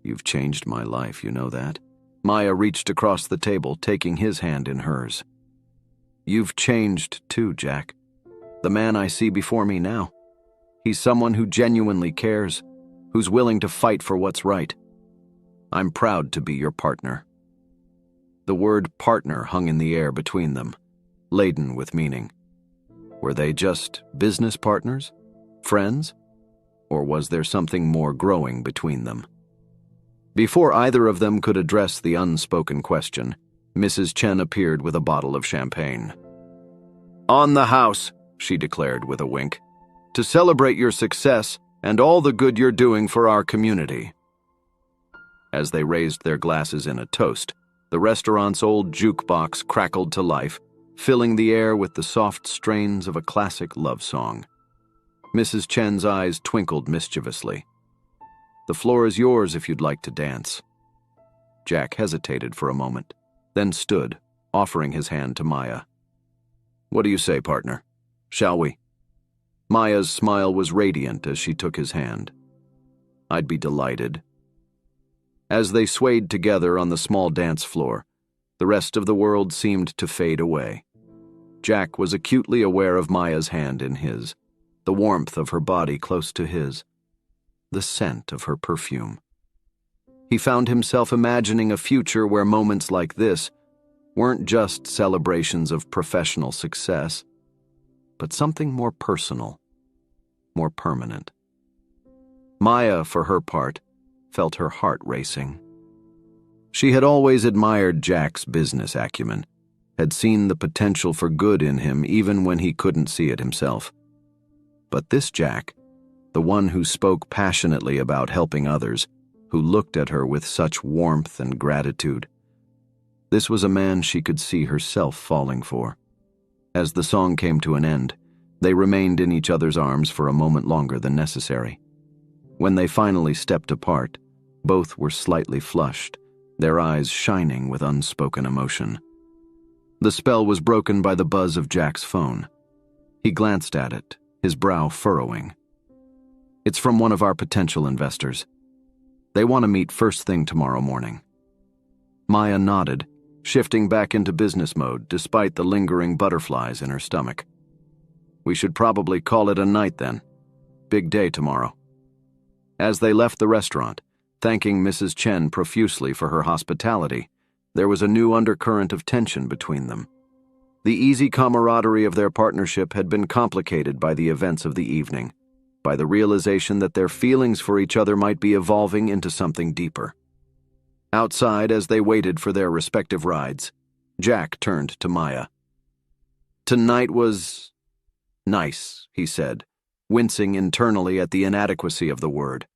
"You've changed my life, you know that?" Maya reached across the table, taking his hand in hers. "You've changed too, Jack. The man I see before me now. He's someone who genuinely cares, who's willing to fight for what's right. I'm proud to be your partner." The word partner hung in the air between them, laden with meaning. Were they just business partners? Friends? Or was there something more growing between them? Before either of them could address the unspoken question, Mrs. Chen appeared with a bottle of champagne. "On the house," she declared with a wink, "to celebrate your success and all the good you're doing for our community." As they raised their glasses in a toast, the restaurant's old jukebox crackled to life, filling the air with the soft strains of a classic love song. Mrs. Chen's eyes twinkled mischievously. "The floor is yours if you'd like to dance." Jack hesitated for a moment, then stood, offering his hand to Maya. "What do you say, partner? Shall we?" Maya's smile was radiant as she took his hand. "I'd be delighted." As they swayed together on the small dance floor, the rest of the world seemed to fade away. Jack was acutely aware of Maya's hand in his, the warmth of her body close to his, the scent of her perfume. He found himself imagining a future where moments like this weren't just celebrations of professional success, but something more personal, more permanent. Maya, for her part, felt her heart racing. She had always admired Jack's business acumen, had seen the potential for good in him even when he couldn't see it himself. But this Jack, the one who spoke passionately about helping others, who looked at her with such warmth and gratitude, this was a man she could see herself falling for. As the song came to an end, they remained in each other's arms for a moment longer than necessary. When they finally stepped apart, both were slightly flushed, their eyes shining with unspoken emotion. The spell was broken by the buzz of Jack's phone. He glanced at it, his brow furrowing. "It's from one of our potential investors. They want to meet first thing tomorrow morning." Maya nodded, shifting back into business mode despite the lingering butterflies in her stomach. "We should probably call it a night then. Big day tomorrow." As they left the restaurant, thanking Mrs. Chen profusely for her hospitality, there was a new undercurrent of tension between them. The easy camaraderie of their partnership had been complicated by the events of the evening, by the realization that their feelings for each other might be evolving into something deeper. Outside, as they waited for their respective rides, Jack turned to Maya. "Tonight was nice," he said, wincing internally at the inadequacy of the word.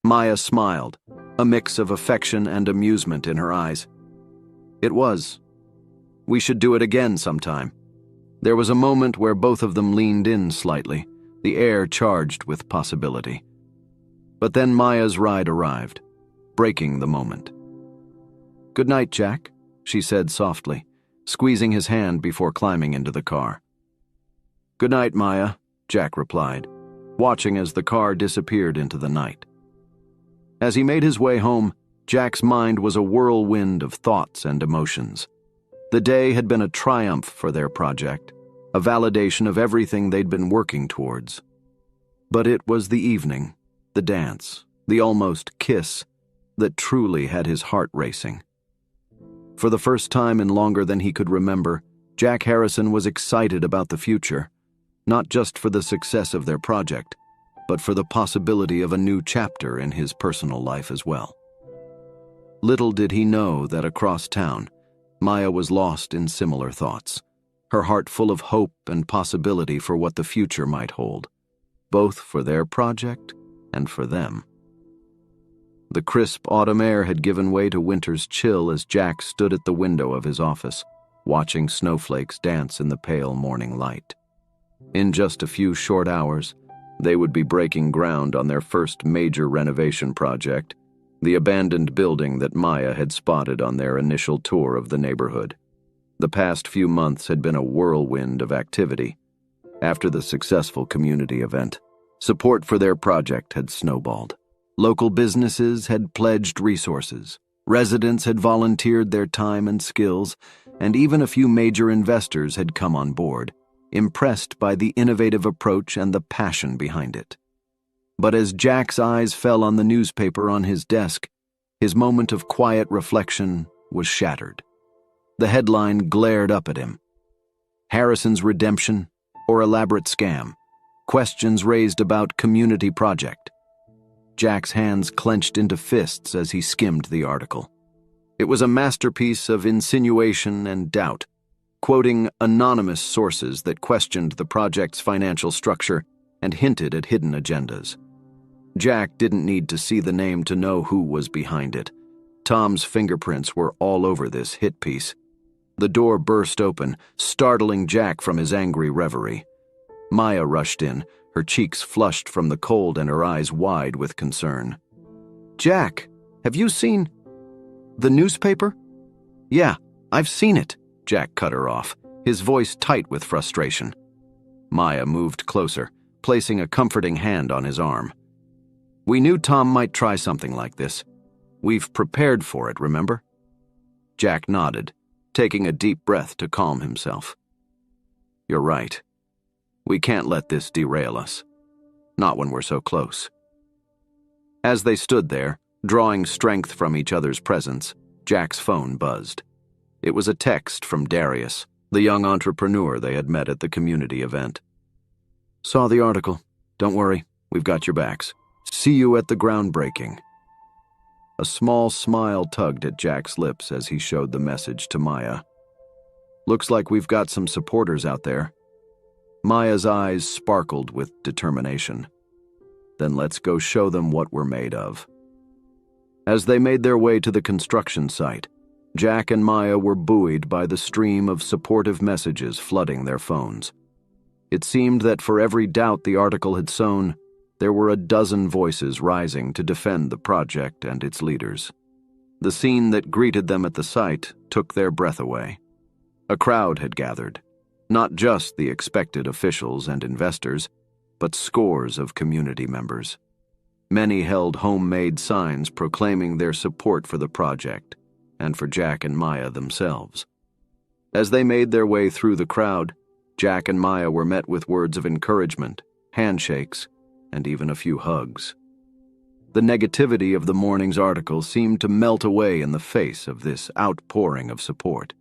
Maya smiled, a mix of affection and amusement in her eyes. "It was. We should do it again sometime." There was a moment where both of them leaned in slightly, the air charged with possibility. But then Maya's ride arrived, breaking the moment. "Good night, Jack," she said softly, squeezing his hand before climbing into the car. "Good night, Maya," Jack replied, watching as the car disappeared into the night. As he made his way home, Jack's mind was a whirlwind of thoughts and emotions. The day had been a triumph for their project, a validation of everything they'd been working towards. But it was the evening, the dance, the almost kiss, that truly had his heart racing. For the first time in longer than he could remember, Jack Harrison was excited about the future, not just for the success of their project, but for the possibility of a new chapter in his personal life as well. Little did he know that across town, Maya was lost in similar thoughts, her heart full of hope and possibility for what the future might hold, both for their project and for them. The crisp autumn air had given way to winter's chill as Jack stood at the window of his office, watching snowflakes dance in the pale morning light. In just a few short hours, they would be breaking ground on their first major renovation project, the abandoned building that Maya had spotted on their initial tour of the neighborhood. The past few months had been a whirlwind of activity. After the successful community event, support for their project had snowballed. Local businesses had pledged resources, residents had volunteered their time and skills, and even a few major investors had come on board, impressed by the innovative approach and the passion behind it. But as Jack's eyes fell on the newspaper on his desk, his moment of quiet reflection was shattered. The headline glared up at him. Harrison's redemption or elaborate scam? Questions raised about community project. Jack's hands clenched into fists as he skimmed the article. It was a masterpiece of insinuation and doubt, quoting anonymous sources that questioned the project's financial structure and hinted at hidden agendas. Jack didn't need to see the name to know who was behind it. Tom's fingerprints were all over this hit piece. The door burst open, startling Jack from his angry reverie. Maya rushed in, her cheeks flushed from the cold and her eyes wide with concern. "Jack, have you seen the newspaper?" "Yeah, I've seen it," Jack cut her off, his voice tight with frustration. Maya moved closer, placing a comforting hand on his arm. "We knew Tom might try something like this. We've prepared for it, remember?" Jack nodded, taking a deep breath to calm himself. "You're right. We can't let this derail us. Not when we're so close." As they stood there, drawing strength from each other's presence, Jack's phone buzzed. It was a text from Darius, the young entrepreneur they had met at the community event. "Saw the article. Don't worry, we've got your backs. See you at the groundbreaking." A small smile tugged at Jack's lips as he showed the message to Maya. "Looks like we've got some supporters out there." Maya's eyes sparkled with determination. "Then let's go show them what we're made of." As they made their way to the construction site, Jack and Maya were buoyed by the stream of supportive messages flooding their phones. It seemed that for every doubt the article had sown, there were a dozen voices rising to defend the project and its leaders. The scene that greeted them at the site took their breath away. A crowd had gathered, not just the expected officials and investors, but scores of community members. Many held homemade signs proclaiming their support for the project and for Jack and Maya themselves. As they made their way through the crowd, Jack and Maya were met with words of encouragement, handshakes, and even a few hugs. The negativity of the morning's article seemed to melt away in the face of this outpouring of support.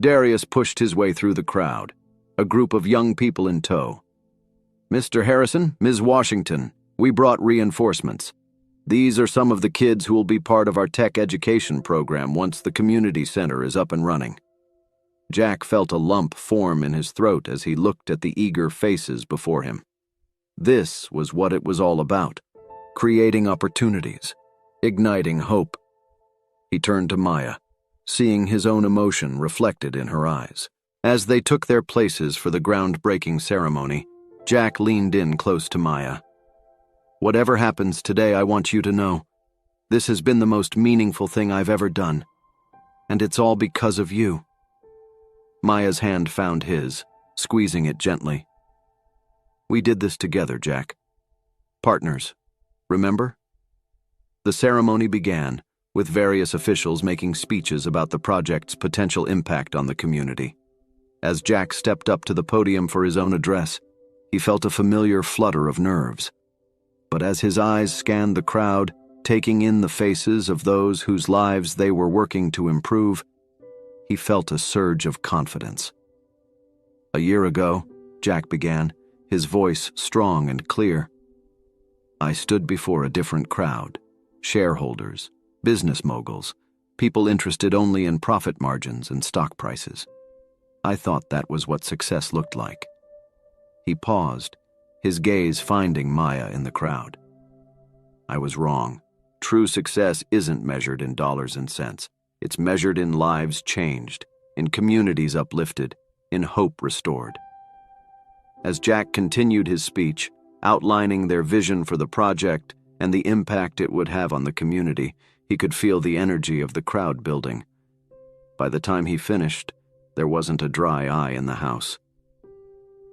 Darius pushed his way through the crowd, a group of young people in tow. "Mr. Harrison, Ms. Washington, we brought reinforcements. These are some of the kids who will be part of our tech education program once the community center is up and running." Jack felt a lump form in his throat as he looked at the eager faces before him. This was what it was all about, creating opportunities, igniting hope. He turned to Maya, seeing his own emotion reflected in her eyes, As they took their places for the groundbreaking ceremony, Jack leaned in close to Maya. "Whatever happens today, I want you to know, this has been the most meaningful thing I've ever done. And it's all because of you." Maya's hand found his, squeezing it gently. "We did this together, Jack. Partners. Remember?" The ceremony began, with various officials making speeches about the project's potential impact on the community. As Jack stepped up to the podium for his own address, he felt a familiar flutter of nerves. But as his eyes scanned the crowd, taking in the faces of those whose lives they were working to improve, he felt a surge of confidence. "A year ago," Jack began, his voice strong and clear, "I stood before a different crowd, shareholders, business moguls, people interested only in profit margins and stock prices. I thought that was what success looked like." He paused, his gaze finding Maya in the crowd. "I was wrong. True success isn't measured in dollars and cents. It's measured in lives changed, in communities uplifted, in hope restored." As Jack continued his speech, outlining their vision for the project and the impact it would have on the community, he could feel the energy of the crowd building. By the time he finished, there wasn't a dry eye in the house.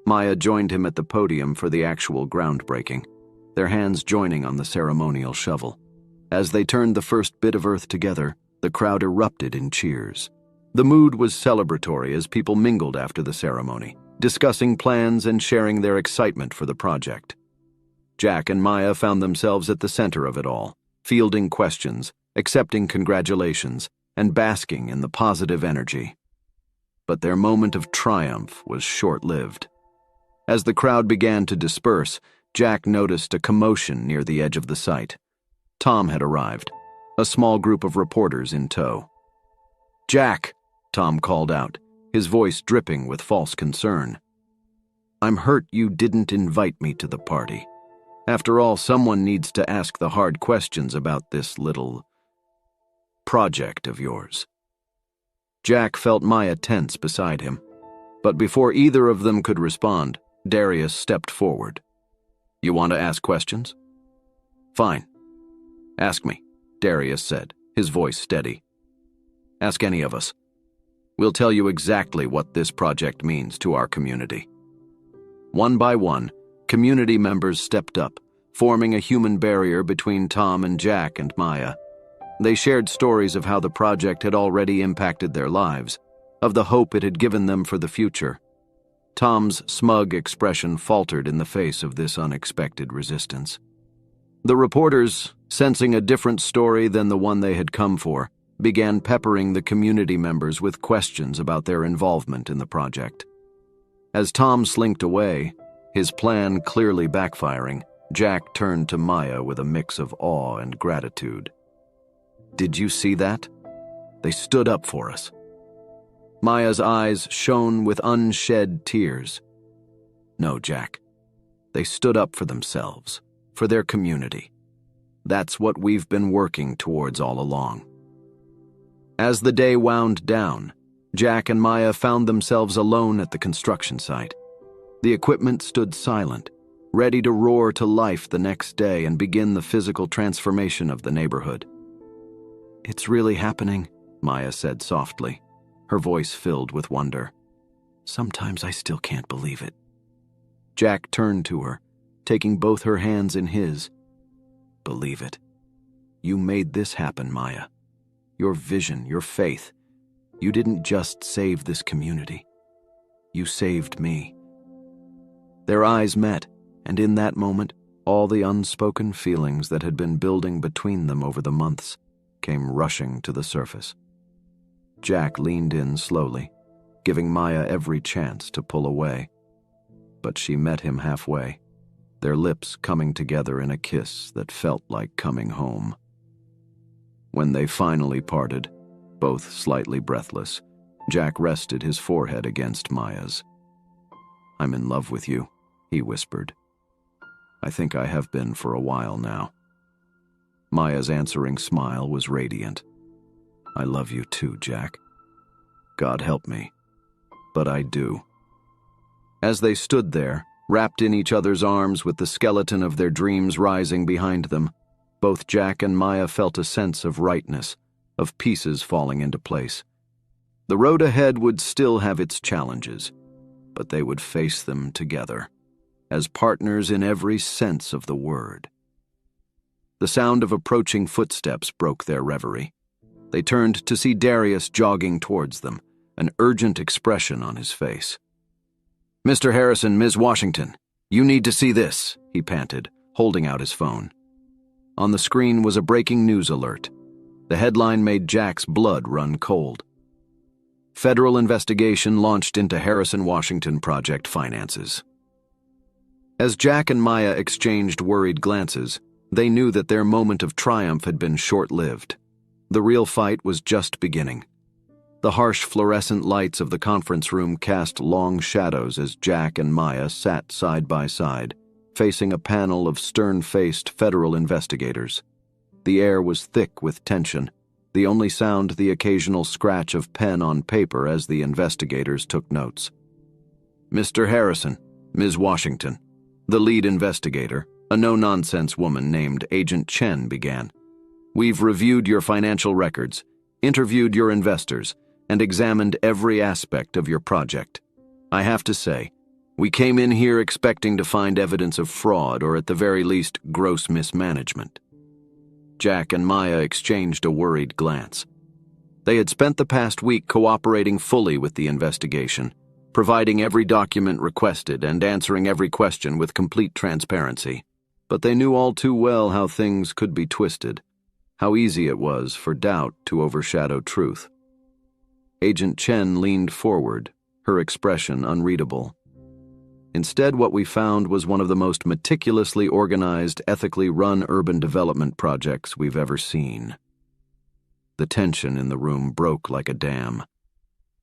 Maya joined him at the podium for the actual groundbreaking, their hands joining on the ceremonial shovel. As they turned the first bit of earth together, the crowd erupted in cheers. The mood was celebratory as people mingled after the ceremony, discussing plans and sharing their excitement for the project. Jack and Maya found themselves at the center of it all, fielding questions, accepting congratulations, and basking in the positive energy. But their moment of triumph was short-lived. As the crowd began to disperse, Jack noticed a commotion near the edge of the site. Tom had arrived, a small group of reporters in tow. "Jack," Tom called out, his voice dripping with false concern. "I'm hurt you didn't invite me to the party. After all, someone needs to ask the hard questions about this little project of yours." Jack felt Maya tense beside him, but before either of them could respond, Darius stepped forward. "You want to ask questions?" "Fine. Ask me," Darius said, his voice steady. "Ask any of us. We'll tell you exactly what this project means to our community." One by one, community members stepped up, forming a human barrier between Tom and Jack and Maya. They shared stories of how the project had already impacted their lives, of the hope it had given them for the future. Tom's smug expression faltered in the face of this unexpected resistance. The reporters, sensing a different story than the one they had come for, began peppering the community members with questions about their involvement in the project. As Tom slinked away, his plan clearly backfiring, Jack turned to Maya with a mix of awe and gratitude. "Did you see that? They stood up for us." Maya's eyes shone with unshed tears. "No, Jack. They stood up for themselves, for their community. That's what we've been working towards all along." As the day wound down, Jack and Maya found themselves alone at the construction site. The equipment stood silent, ready to roar to life the next day and begin the physical transformation of the neighborhood. "It's really happening," Maya said softly, her voice filled with wonder. "Sometimes I still can't believe it." Jack turned to her, taking both her hands in his. "Believe it. You made this happen, Maya. Your vision, your faith. You didn't just save this community. You saved me." Their eyes met, and in that moment, all the unspoken feelings that had been building between them over the months came rushing to the surface. Jack leaned in slowly, giving Maya every chance to pull away. But she met him halfway, their lips coming together in a kiss that felt like coming home. When they finally parted, both slightly breathless, Jack rested his forehead against Maya's. "I'm in love with you," he whispered. "I think I have been for a while now." Maya's answering smile was radiant. "I love you too, Jack. God help me. but I do." As they stood there, wrapped in each other's arms with the skeleton of their dreams rising behind them, both Jack and Maya felt a sense of rightness, of pieces falling into place. The road ahead would still have its challenges, but they would face them together, as partners in every sense of the word. The sound of approaching footsteps broke their reverie. They turned to see Darius jogging towards them, an urgent expression on his face. "Mr. Harrison, Ms. Washington, you need to see this," he panted, holding out his phone. On the screen was a breaking news alert. The headline made Jack's blood run cold. "Federal investigation launched into Harrison Washington project finances." As Jack and Maya exchanged worried glances, they knew that their moment of triumph had been short-lived. The real fight was just beginning. The harsh fluorescent lights of the conference room cast long shadows as Jack and Maya sat side by side, facing a panel of stern-faced federal investigators. The air was thick with tension, the only sound the occasional scratch of pen on paper as the investigators took notes. "Mr. Harrison, Ms. Washington," the lead investigator, a no-nonsense woman named Agent Chen, began. "We've reviewed your financial records, interviewed your investors, and examined every aspect of your project. I have to say, we came in here expecting to find evidence of fraud or at the very least gross mismanagement." Jack and Maya exchanged a worried glance. They had spent the past week cooperating fully with the investigation, providing every document requested and answering every question with complete transparency. But they knew all too well how things could be twisted, how easy it was for doubt to overshadow truth. Agent Chen leaned forward, her expression unreadable. Instead, what we found was one of the most meticulously organized, ethically run urban development projects we've ever seen. The tension in the room broke like a dam.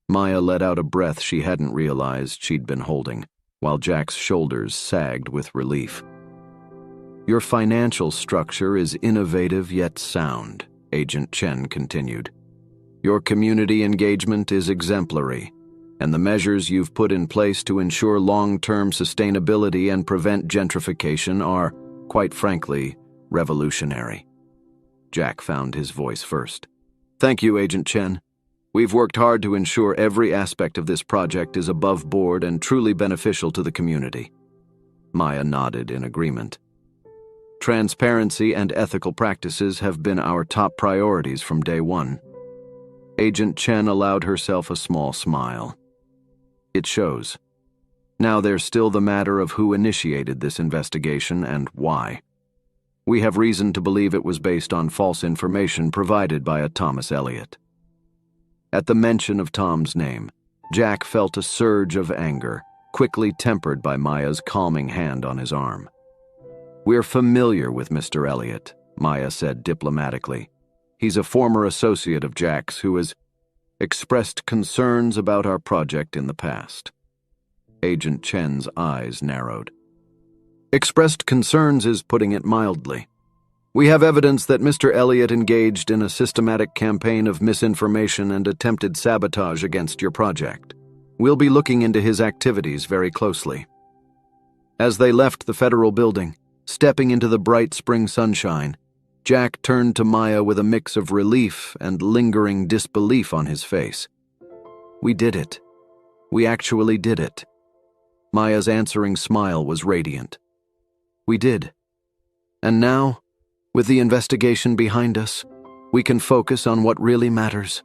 Maya let out a breath she hadn't realized she'd been holding, while Jack's shoulders sagged with relief. "Your financial structure is innovative yet sound," Agent Chen continued. "Your community engagement is exemplary, and the measures you've put in place to ensure long-term sustainability and prevent gentrification are, quite frankly, revolutionary." Jack found his voice first. "Thank you, Agent Chen. We've worked hard to ensure every aspect of this project is above board and truly beneficial to the community." Maya nodded in agreement. "Transparency and ethical practices have been our top priorities from day one." Agent Chen allowed herself a small smile. "It shows. Now there's still the matter of who initiated this investigation and why. We have reason to believe it was based on false information provided by a Thomas Elliot." At the mention of Tom's name, Jack felt a surge of anger, quickly tempered by Maya's calming hand on his arm. "We're familiar with Mr. Elliot," Maya said diplomatically. "He's a former associate of Jack's who has expressed concerns about our project in the past." Agent Chen's eyes narrowed. "Expressed concerns is putting it mildly. We have evidence that Mr. Elliot engaged in a systematic campaign of misinformation and attempted sabotage against your project. We'll be looking into his activities very closely." As they left the federal building, stepping into the bright spring sunshine, Jack turned to Maya with a mix of relief and lingering disbelief on his face. "We did it. We actually did it." Maya's answering smile was radiant. "We did. And now, with the investigation behind us, we can focus on what really matters,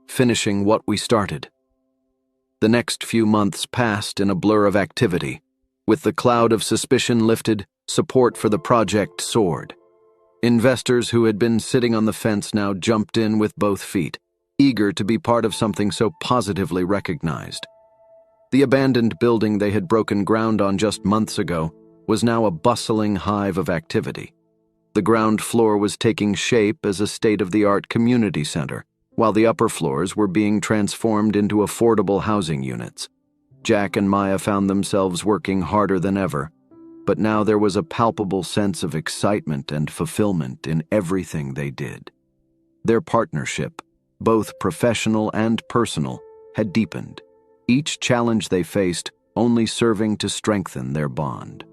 finishing what we started." The next few months passed in a blur of activity. With the cloud of suspicion lifted, support for the project soared. Investors who had been sitting on the fence now jumped in with both feet, eager to be part of something so positively recognized. The abandoned building they had broken ground on just months ago was now a bustling hive of activity. The ground floor was taking shape as a state-of-the-art community center, while the upper floors were being transformed into affordable housing units. Jack and Maya found themselves working harder than ever, but now there was a palpable sense of excitement and fulfillment in everything they did. Their partnership, both professional and personal, had deepened. each challenge they faced only serving to strengthen their bond.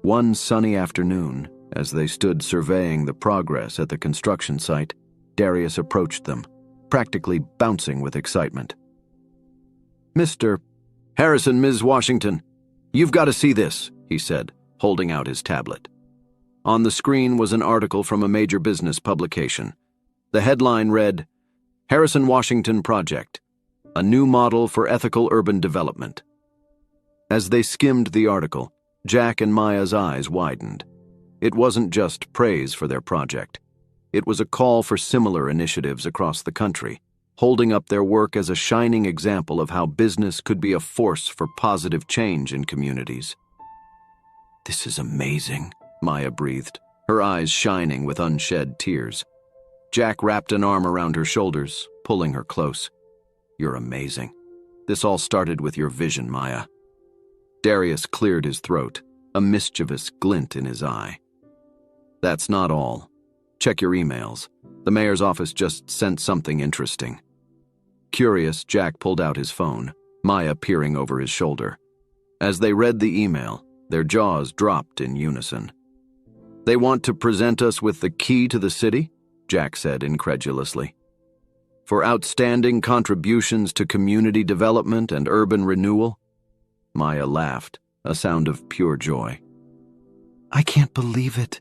One sunny afternoon, as they stood surveying the progress at the construction site, Darius approached them, practically bouncing with excitement. "Mr. Harrison, Ms. Washington, you've got to see this," he said, holding out his tablet. On the screen was an article from a major business publication. The headline read, "Harrison Washington Project, a new model for ethical urban development." As they skimmed the article, Jack and Maya's eyes widened. It wasn't just praise for their project. It was a call for similar initiatives across the country, holding up their work as a shining example of how business could be a force for positive change in communities. "This is amazing," Maya breathed, her eyes shining with unshed tears. Jack wrapped an arm around her shoulders, pulling her close. "You're amazing. This all started with your vision, Maya." Darius cleared his throat, a mischievous glint in his eye. "That's not all. Check your emails. The mayor's office just sent something interesting." Curious, Jack pulled out his phone, Maya peering over his shoulder. As they read the email, their jaws dropped in unison. "They want to present us with the key to the city?" Jack said incredulously. "For outstanding contributions to community development and urban renewal?" Maya laughed, a sound of pure joy. "I can't believe it.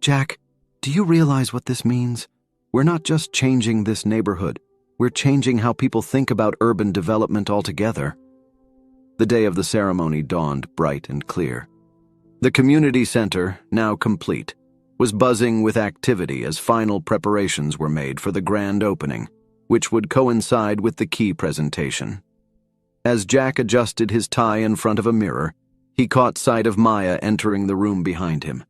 Jack, do you realize what this means? We're not just changing this neighborhood. We're changing how people think about urban development altogether." The day of the ceremony dawned bright and clear. The community center, now complete, was buzzing with activity as final preparations were made for the grand opening, which would coincide with the key presentation. As Jack adjusted his tie in front of a mirror, he caught sight of Maya entering the room behind him.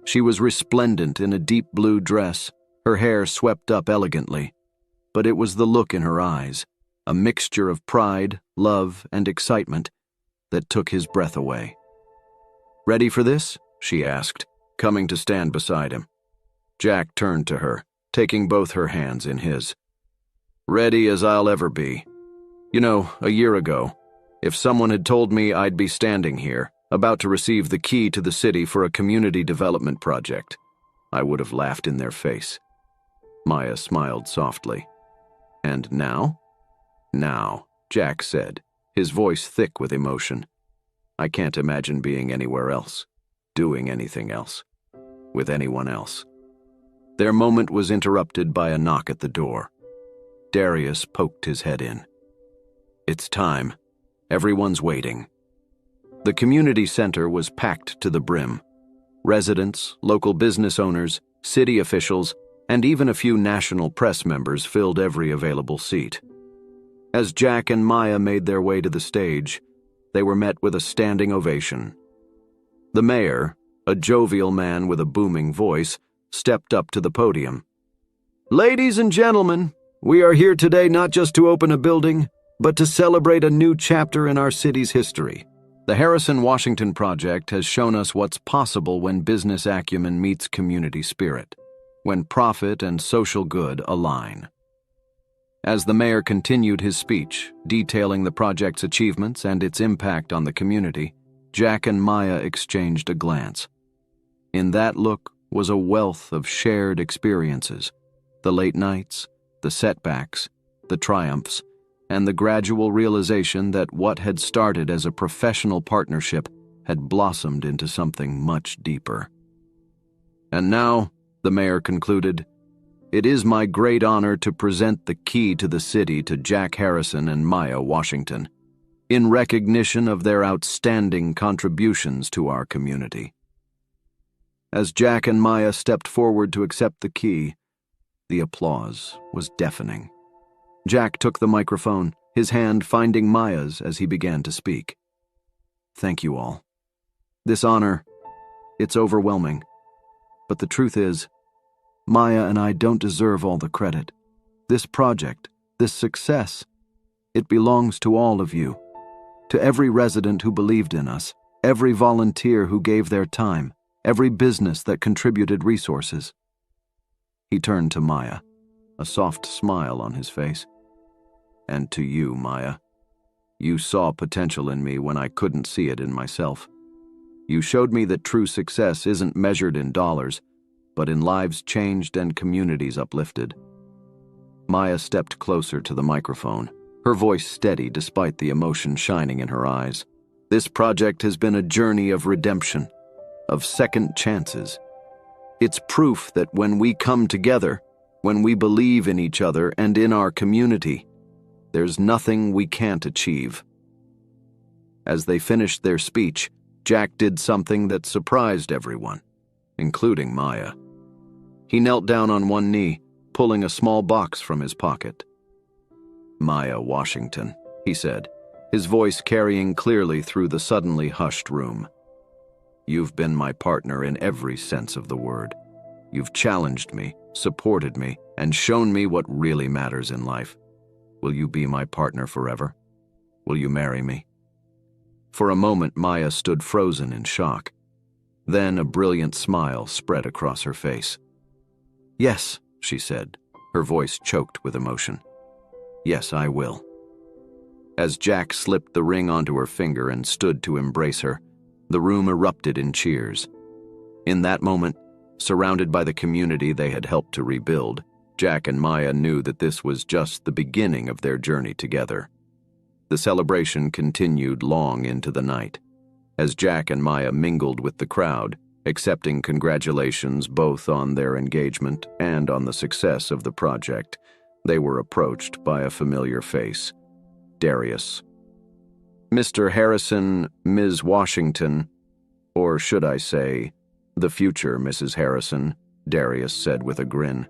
She was resplendent in a deep blue dress, her hair swept up elegantly, but it was the look in her eyes, a mixture of pride, love, and excitement, that took his breath away. "Ready for this?" she asked, coming to stand beside him. Jack turned to her, taking both her hands in his. "Ready as I'll ever be. You know, a year ago, if someone had told me I'd be standing here, about to receive the key to the city for a community development project, I would have laughed in their face." Maya smiled softly. "And now?" "Now," Jack said, his voice thick with emotion. "I can't imagine being anywhere else, doing anything else, with anyone else." Their moment was interrupted by a knock at the door. Darius poked his head in. "It's time. Everyone's waiting." The community center was packed to the brim. Residents, local business owners, city officials, and even a few national press members filled every available seat. As Jack and Maya made their way to the stage, they were met with a standing ovation. The mayor, a jovial man with a booming voice, stepped up to the podium. "Ladies and gentlemen, we are here today not just to open a building, but to celebrate a new chapter in our city's history. The Harrison Washington Project has shown us what's possible when business acumen meets community spirit, when profit and social good align." As the mayor continued his speech, detailing the project's achievements and its impact on the community, Jack and Maya exchanged a glance. In that look was a wealth of shared experiences, the late nights, the setbacks, the triumphs, and the gradual realization that what had started as a professional partnership had blossomed into something much deeper. "And now," the mayor concluded, "it is my great honor to present the key to the city to Jack Harrison and Maya Washington, in recognition of their outstanding contributions to our community." As Jack and Maya stepped forward to accept the key, the applause was deafening. Jack took the microphone, his hand finding Maya's as he began to speak. "Thank you all. This honor, it's overwhelming. But the truth is, Maya and I don't deserve all the credit. This project, this success, it belongs to all of you. To every resident who believed in us, every volunteer who gave their time, every business that contributed resources." He turned to Maya, a soft smile on his face. "And to you, Maya. You saw potential in me when I couldn't see it in myself. You showed me that true success isn't measured in dollars, but in lives changed and communities uplifted. Maya stepped closer to the microphone, her voice steady despite the emotion shining in her eyes. This project has been a journey of redemption, of second chances. It's proof that when we come together, when we believe in each other and in our community, there's nothing we can't achieve. As they finished their speech, Jack did something that surprised everyone, including Maya. He knelt down on one knee, pulling a small box from his pocket. "Maya Washington," he said, his voice carrying clearly through the suddenly hushed room. "You've been my partner in every sense of the word. You've challenged me, supported me, and shown me what really matters in life. Will you be my partner forever? Will you marry me?" For a moment, Maya stood frozen in shock. Then a brilliant smile spread across her face. "Yes," she said, her voice choked with emotion. "Yes, I will." As Jack slipped the ring onto her finger and stood to embrace her, the room erupted in cheers. In that moment, surrounded by the community they had helped to rebuild, Jack and Maya knew that this was just the beginning of their journey together. The celebration continued long into the night. As Jack and Maya mingled with the crowd, accepting congratulations both on their engagement and on the success of the project, they were approached by a familiar face, Darius. "Mr. Harrison, Ms. Washington, or should I say, the future Mrs. Harrison," Darius said with a grin.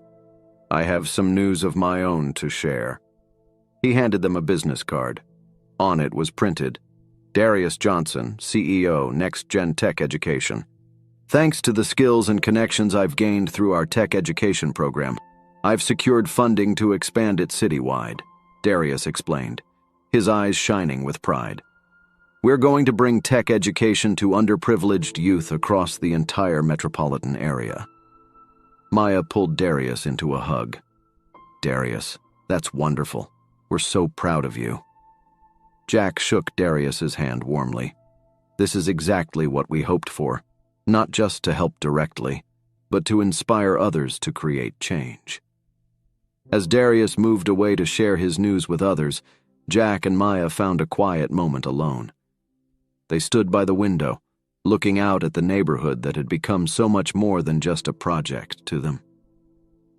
"I have some news of my own to share." He handed them a business card. On it was printed, "Darius Johnson, CEO, Next Gen Tech Education. Thanks to the skills and connections I've gained through our tech education program, I've secured funding to expand it citywide," Darius explained, his eyes shining with pride. "We're going to bring tech education to underprivileged youth across the entire metropolitan area." Maya pulled Darius into a hug. "Darius, that's wonderful. We're so proud of you." Jack shook Darius's hand warmly. "This is exactly what we hoped for, not just to help directly, but to inspire others to create change." As Darius moved away to share his news with others, Jack and Maya found a quiet moment alone. They stood by the window, looking out at the neighborhood that had become so much more than just a project to them.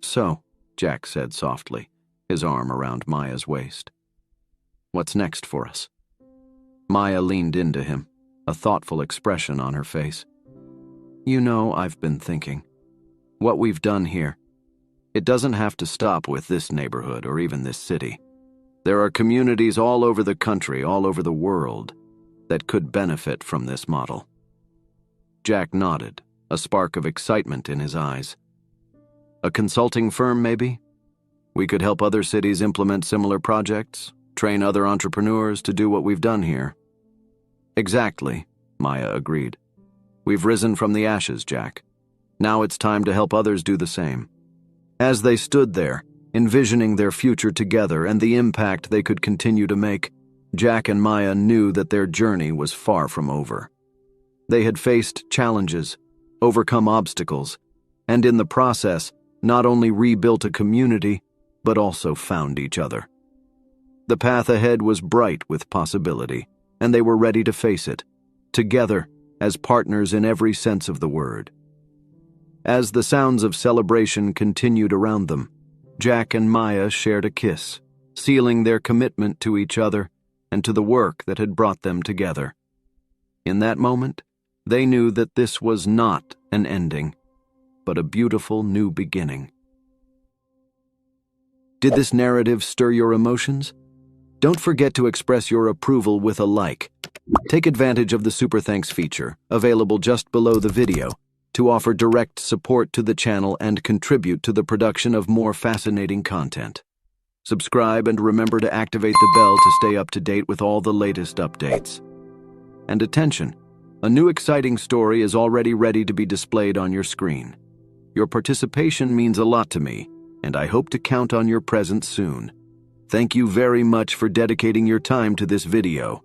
"So," Jack said softly, his arm around Maya's waist, "what's next for us?" Maya leaned into him, a thoughtful expression on her face. "You know, I've been thinking. What we've done here, it doesn't have to stop with this neighborhood or even this city. There are communities all over the country, all over the world, that could benefit from this model." Jack nodded, a spark of excitement in his eyes. "A consulting firm, maybe? We could help other cities implement similar projects, train other entrepreneurs to do what we've done here." "Exactly," Maya agreed. "We've risen from the ashes, Jack. Now it's time to help others do the same." As they stood there, envisioning their future together and the impact they could continue to make, Jack and Maya knew that their journey was far from over. They had faced challenges, overcome obstacles, and in the process, not only rebuilt a community, but also found each other. The path ahead was bright with possibility, and they were ready to face it, together as partners in every sense of the word. As the sounds of celebration continued around them, Jack and Maya shared a kiss, sealing their commitment to each other and to the work that had brought them together. In that moment, they knew that this was not an ending, but a beautiful new beginning. Did this narrative stir your emotions? Don't forget to express your approval with a like. Take advantage of the Super Thanks feature, available just below the video, to offer direct support to the channel and contribute to the production of more fascinating content. Subscribe and remember to activate the bell to stay up to date with all the latest updates. And attention, a new exciting story is already ready to be displayed on your screen. Your participation means a lot to me, and I hope to count on your presence soon. Thank you very much for dedicating your time to this video.